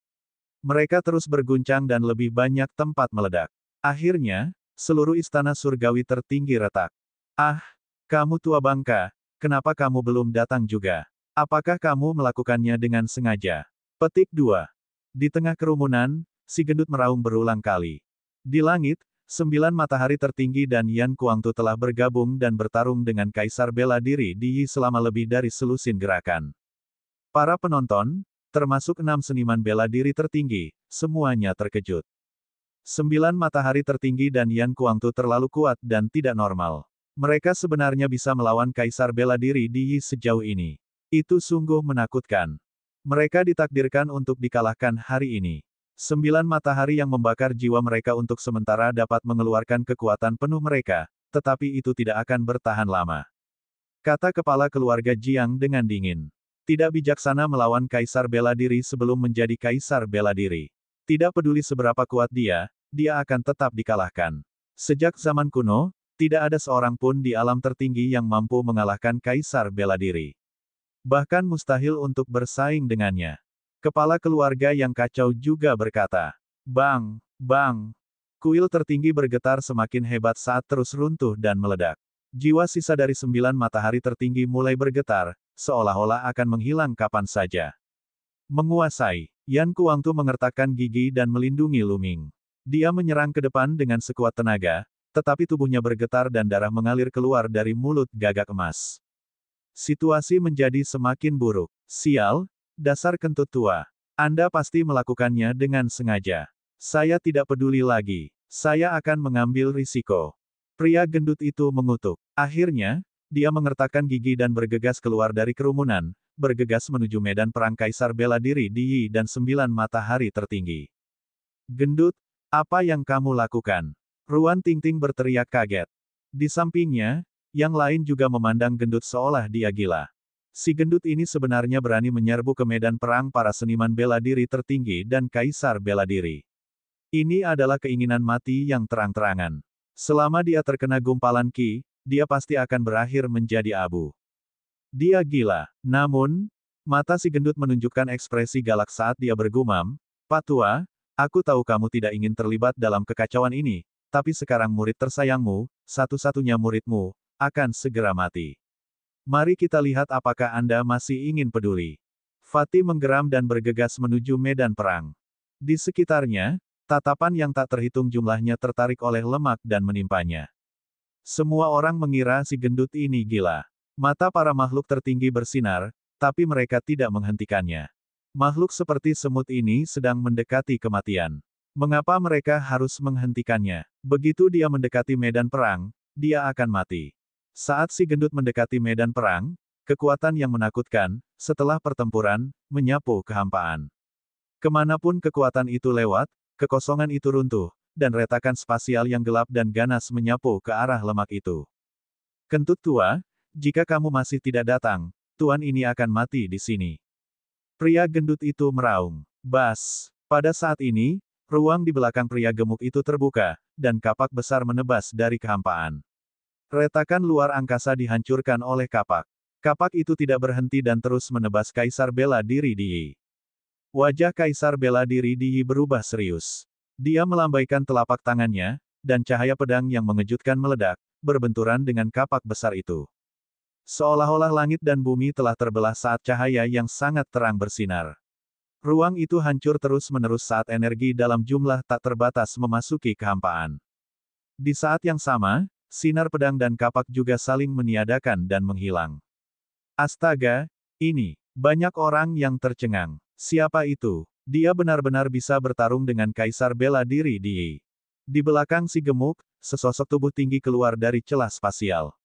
Mereka terus berguncang dan lebih banyak tempat meledak. Akhirnya, seluruh istana surgawi tertinggi retak. Ah, kamu tua bangka, kenapa kamu belum datang juga? Apakah kamu melakukannya dengan sengaja? Petik 2. Di tengah kerumunan, si gendut meraung berulang kali. Di langit, 9 matahari tertinggi dan Yan Kuangtu telah bergabung dan bertarung dengan Kaisar bela diri Di Yi selama lebih dari selusin gerakan. Para penonton, termasuk 6 seniman bela diri tertinggi, semuanya terkejut. 9 matahari tertinggi dan Yan Kuangtu terlalu kuat dan tidak normal. Mereka sebenarnya bisa melawan Kaisar bela diri Di Yi sejauh ini. Itu sungguh menakutkan. Mereka ditakdirkan untuk dikalahkan hari ini. 9 matahari yang membakar jiwa mereka untuk sementara dapat mengeluarkan kekuatan penuh mereka, tetapi itu tidak akan bertahan lama. Kata kepala keluarga Jiang dengan dingin. Tidak bijaksana melawan Kaisar bela diri sebelum menjadi Kaisar bela diri. Tidak peduli seberapa kuat dia akan tetap dikalahkan. Sejak zaman kuno, tidak ada seorang pun di alam tertinggi yang mampu mengalahkan Kaisar bela diri. Bahkan mustahil untuk bersaing dengannya. Kepala keluarga yang kacau juga berkata, "Bang, bang." Kuil tertinggi bergetar semakin hebat saat terus runtuh dan meledak. Jiwa sisa dari 9 matahari tertinggi mulai bergetar, seolah-olah akan menghilang kapan saja. Menguasai. Yan Kuangtu mengertakkan gigi dan melindungi Lu Ming. Dia menyerang ke depan dengan sekuat tenaga, tetapi tubuhnya bergetar dan darah mengalir keluar dari mulut gagak emas. Situasi menjadi semakin buruk. Sial, dasar kentut tua. Anda pasti melakukannya dengan sengaja. Saya tidak peduli lagi. Saya akan mengambil risiko. Pria gendut itu mengutuk. Akhirnya, dia mengertakkan gigi dan bergegas keluar dari kerumunan, bergegas menuju medan perang Kaisar bela diri Di Yi dan 9 matahari tertinggi. Gendut, apa yang kamu lakukan? Ruan Tingting berteriak kaget. Di sampingnya, yang lain juga memandang gendut seolah dia gila. Si gendut ini sebenarnya berani menyerbu ke medan perang para seniman bela diri tertinggi dan Kaisar bela diri. Ini adalah keinginan mati yang terang-terangan. Selama dia terkena gumpalan Qi, dia pasti akan berakhir menjadi abu. Dia gila. Namun, mata si gendut menunjukkan ekspresi galak saat dia bergumam, "Pak Tua, aku tahu kamu tidak ingin terlibat dalam kekacauan ini, tapi sekarang murid tersayangmu, satu-satunya muridmu, akan segera mati. Mari kita lihat apakah Anda masih ingin peduli." Fatih menggeram dan bergegas menuju medan perang. Di sekitarnya, tatapan yang tak terhitung jumlahnya tertarik oleh lemak dan menimpanya. Semua orang mengira si gendut ini gila. Mata para makhluk tertinggi bersinar, tapi mereka tidak menghentikannya. Makhluk seperti semut ini sedang mendekati kematian. Mengapa mereka harus menghentikannya? Begitu dia mendekati medan perang, dia akan mati. Saat si gendut mendekati medan perang, kekuatan yang menakutkan, setelah pertempuran, menyapu kehampaan. Kemanapun kekuatan itu lewat, kekosongan itu runtuh, dan retakan spasial yang gelap dan ganas menyapu ke arah lemak itu. "Kentut tua, jika kamu masih tidak datang, tuan ini akan mati di sini." Pria gendut itu meraung. Bas. Pada saat ini, ruang di belakang pria gemuk itu terbuka, dan kapak besar menebas dari kehampaan. Retakan luar angkasa dihancurkan oleh kapak. Kapak itu tidak berhenti dan terus menebas Kaisar Bela Diri Di. Wajah Kaisar Bela Diri Di berubah serius. Dia melambaikan telapak tangannya, dan cahaya pedang yang mengejutkan meledak, berbenturan dengan kapak besar itu. Seolah-olah langit dan bumi telah terbelah saat cahaya yang sangat terang bersinar. Ruang itu hancur terus-menerus saat energi dalam jumlah tak terbatas memasuki kehampaan. Di saat yang sama, sinar pedang dan kapak juga saling meniadakan dan menghilang. Astaga, ini, banyak orang yang tercengang. Siapa itu? Dia benar-benar bisa bertarung dengan Kaisar Bela Diri Di. Di belakang si gemuk, sesosok tubuh tinggi keluar dari celah spasial.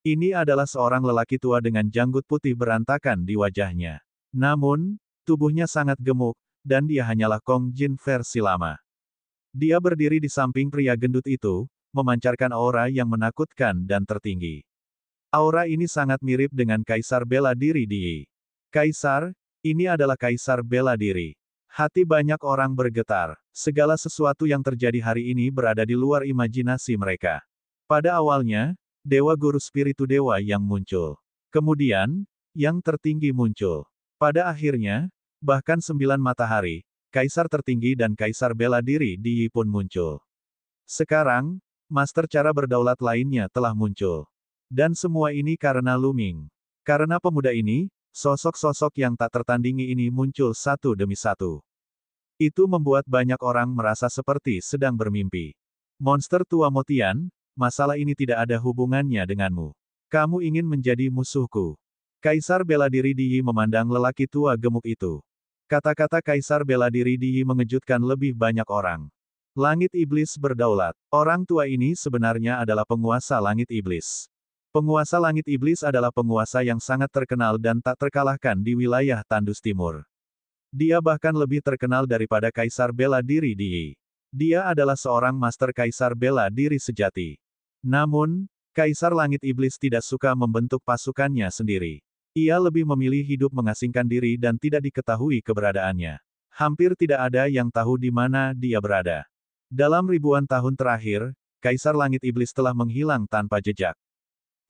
Ini adalah seorang lelaki tua dengan janggut putih berantakan di wajahnya. Namun, tubuhnya sangat gemuk, dan dia hanyalah Kong Jin versi lama. Dia berdiri di samping pria gendut itu, memancarkan aura yang menakutkan dan tertinggi. Aura ini sangat mirip dengan Kaisar Bela Diri Di. "Kaisar, ini adalah Kaisar Bela Diri." Hati banyak orang bergetar. Segala sesuatu yang terjadi hari ini berada di luar imajinasi mereka. Pada awalnya, Dewa Guru Spiritu Dewa yang muncul. Kemudian, yang tertinggi muncul. Pada akhirnya, bahkan 9 matahari, Kaisar tertinggi dan Kaisar Bela Diri Di pun muncul. Sekarang, Master cara berdaulat lainnya telah muncul. Dan semua ini karena Lu Ming. Karena pemuda ini, sosok-sosok yang tak tertandingi ini muncul satu demi satu. Itu membuat banyak orang merasa seperti sedang bermimpi. "Monster tua Motian, masalah ini tidak ada hubungannya denganmu. Kamu ingin menjadi musuhku." Kaisar Bela Diri Di memandang lelaki tua gemuk itu. Kata-kata Kaisar Bela Diri Di mengejutkan lebih banyak orang. Langit Iblis berdaulat. Orang tua ini sebenarnya adalah penguasa Langit Iblis. Penguasa Langit Iblis adalah penguasa yang sangat terkenal dan tak terkalahkan di wilayah Tandus Timur. Dia bahkan lebih terkenal daripada Kaisar Bela Diri Di. Dia adalah seorang master Kaisar Bela Diri sejati. Namun, Kaisar Langit Iblis tidak suka membentuk pasukannya sendiri. Ia lebih memilih hidup mengasingkan diri dan tidak diketahui keberadaannya. Hampir tidak ada yang tahu di mana dia berada. Dalam ribuan tahun terakhir, Kaisar Langit Iblis telah menghilang tanpa jejak.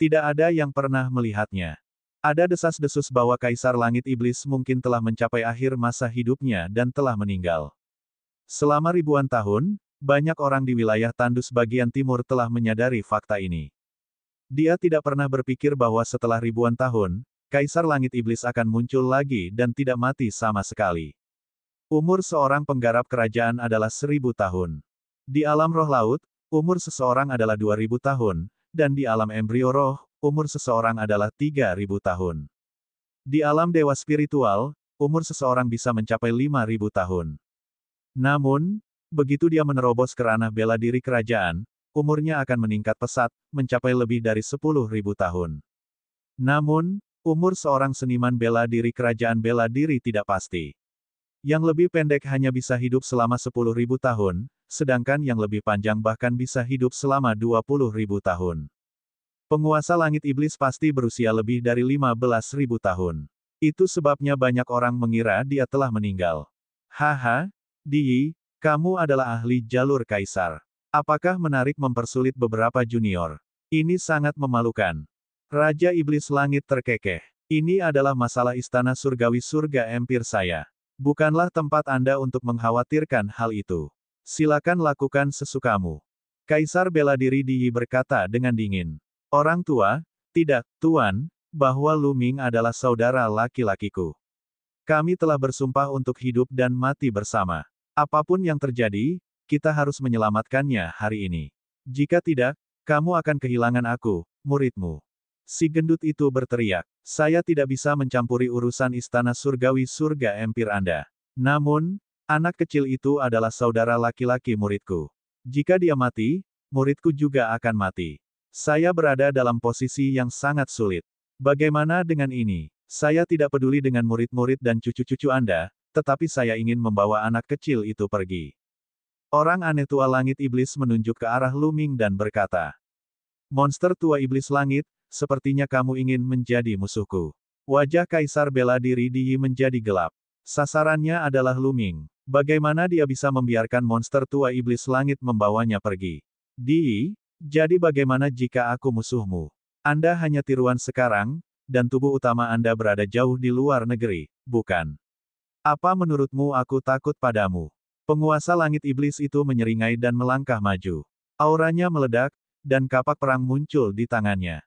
Tidak ada yang pernah melihatnya. Ada desas-desus bahwa Kaisar Langit Iblis mungkin telah mencapai akhir masa hidupnya dan telah meninggal. Selama ribuan tahun, banyak orang di wilayah Tandus bagian timur telah menyadari fakta ini. Dia tidak pernah berpikir bahwa setelah ribuan tahun, Kaisar Langit Iblis akan muncul lagi dan tidak mati sama sekali. Umur seorang penggarap kerajaan adalah 1000 tahun. Di alam roh laut, umur seseorang adalah 2000 tahun, dan di alam embrio roh, umur seseorang adalah 3000 tahun. Di alam dewa spiritual, umur seseorang bisa mencapai 5000 tahun. Namun, begitu dia menerobos ke ranah bela diri kerajaan, umurnya akan meningkat pesat, mencapai lebih dari 10.000 tahun. Namun, umur seorang seniman bela diri kerajaan bela diri tidak pasti. Yang lebih pendek hanya bisa hidup selama 10.000 tahun, sedangkan yang lebih panjang bahkan bisa hidup selama 20.000 tahun. Penguasa Langit Iblis pasti berusia lebih dari 15.000 tahun. Itu sebabnya banyak orang mengira dia telah meninggal. Haha, Di, kamu adalah ahli jalur kaisar. Apakah menarik mempersulit beberapa junior? Ini sangat memalukan. Raja Iblis Langit terkekeh. Ini adalah masalah istana surgawi surga empir saya. Bukanlah tempat Anda untuk mengkhawatirkan hal itu. Silakan lakukan sesukamu. Kaisar bela diri Di Yi berkata dengan dingin. Orang tua, tidak, Tuan, bahwa Lu Ming adalah saudara laki-lakiku. Kami telah bersumpah untuk hidup dan mati bersama. Apapun yang terjadi, kita harus menyelamatkannya hari ini. Jika tidak, kamu akan kehilangan aku, muridmu. Si gendut itu berteriak. Saya tidak bisa mencampuri urusan istana surgawi surga empir Anda. Namun, anak kecil itu adalah saudara laki-laki muridku. Jika dia mati, muridku juga akan mati. Saya berada dalam posisi yang sangat sulit. Bagaimana dengan ini? Saya tidak peduli dengan murid-murid dan cucu-cucu Anda, tetapi saya ingin membawa anak kecil itu pergi. Orang aneh tua langit iblis menunjuk ke arah Lu Ming dan berkata, monster tua iblis langit, sepertinya kamu ingin menjadi musuhku. Wajah Kaisar bela diri Di Yi menjadi gelap. Sasarannya adalah Lu Ming. Bagaimana dia bisa membiarkan monster tua iblis langit membawanya pergi? Di Yi, jadi bagaimana jika aku musuhmu? Anda hanya tiruan sekarang, dan tubuh utama Anda berada jauh di luar negeri, bukan? Apa menurutmu aku takut padamu? Penguasa langit iblis itu menyeringai dan melangkah maju. Auranya meledak, dan kapak perang muncul di tangannya.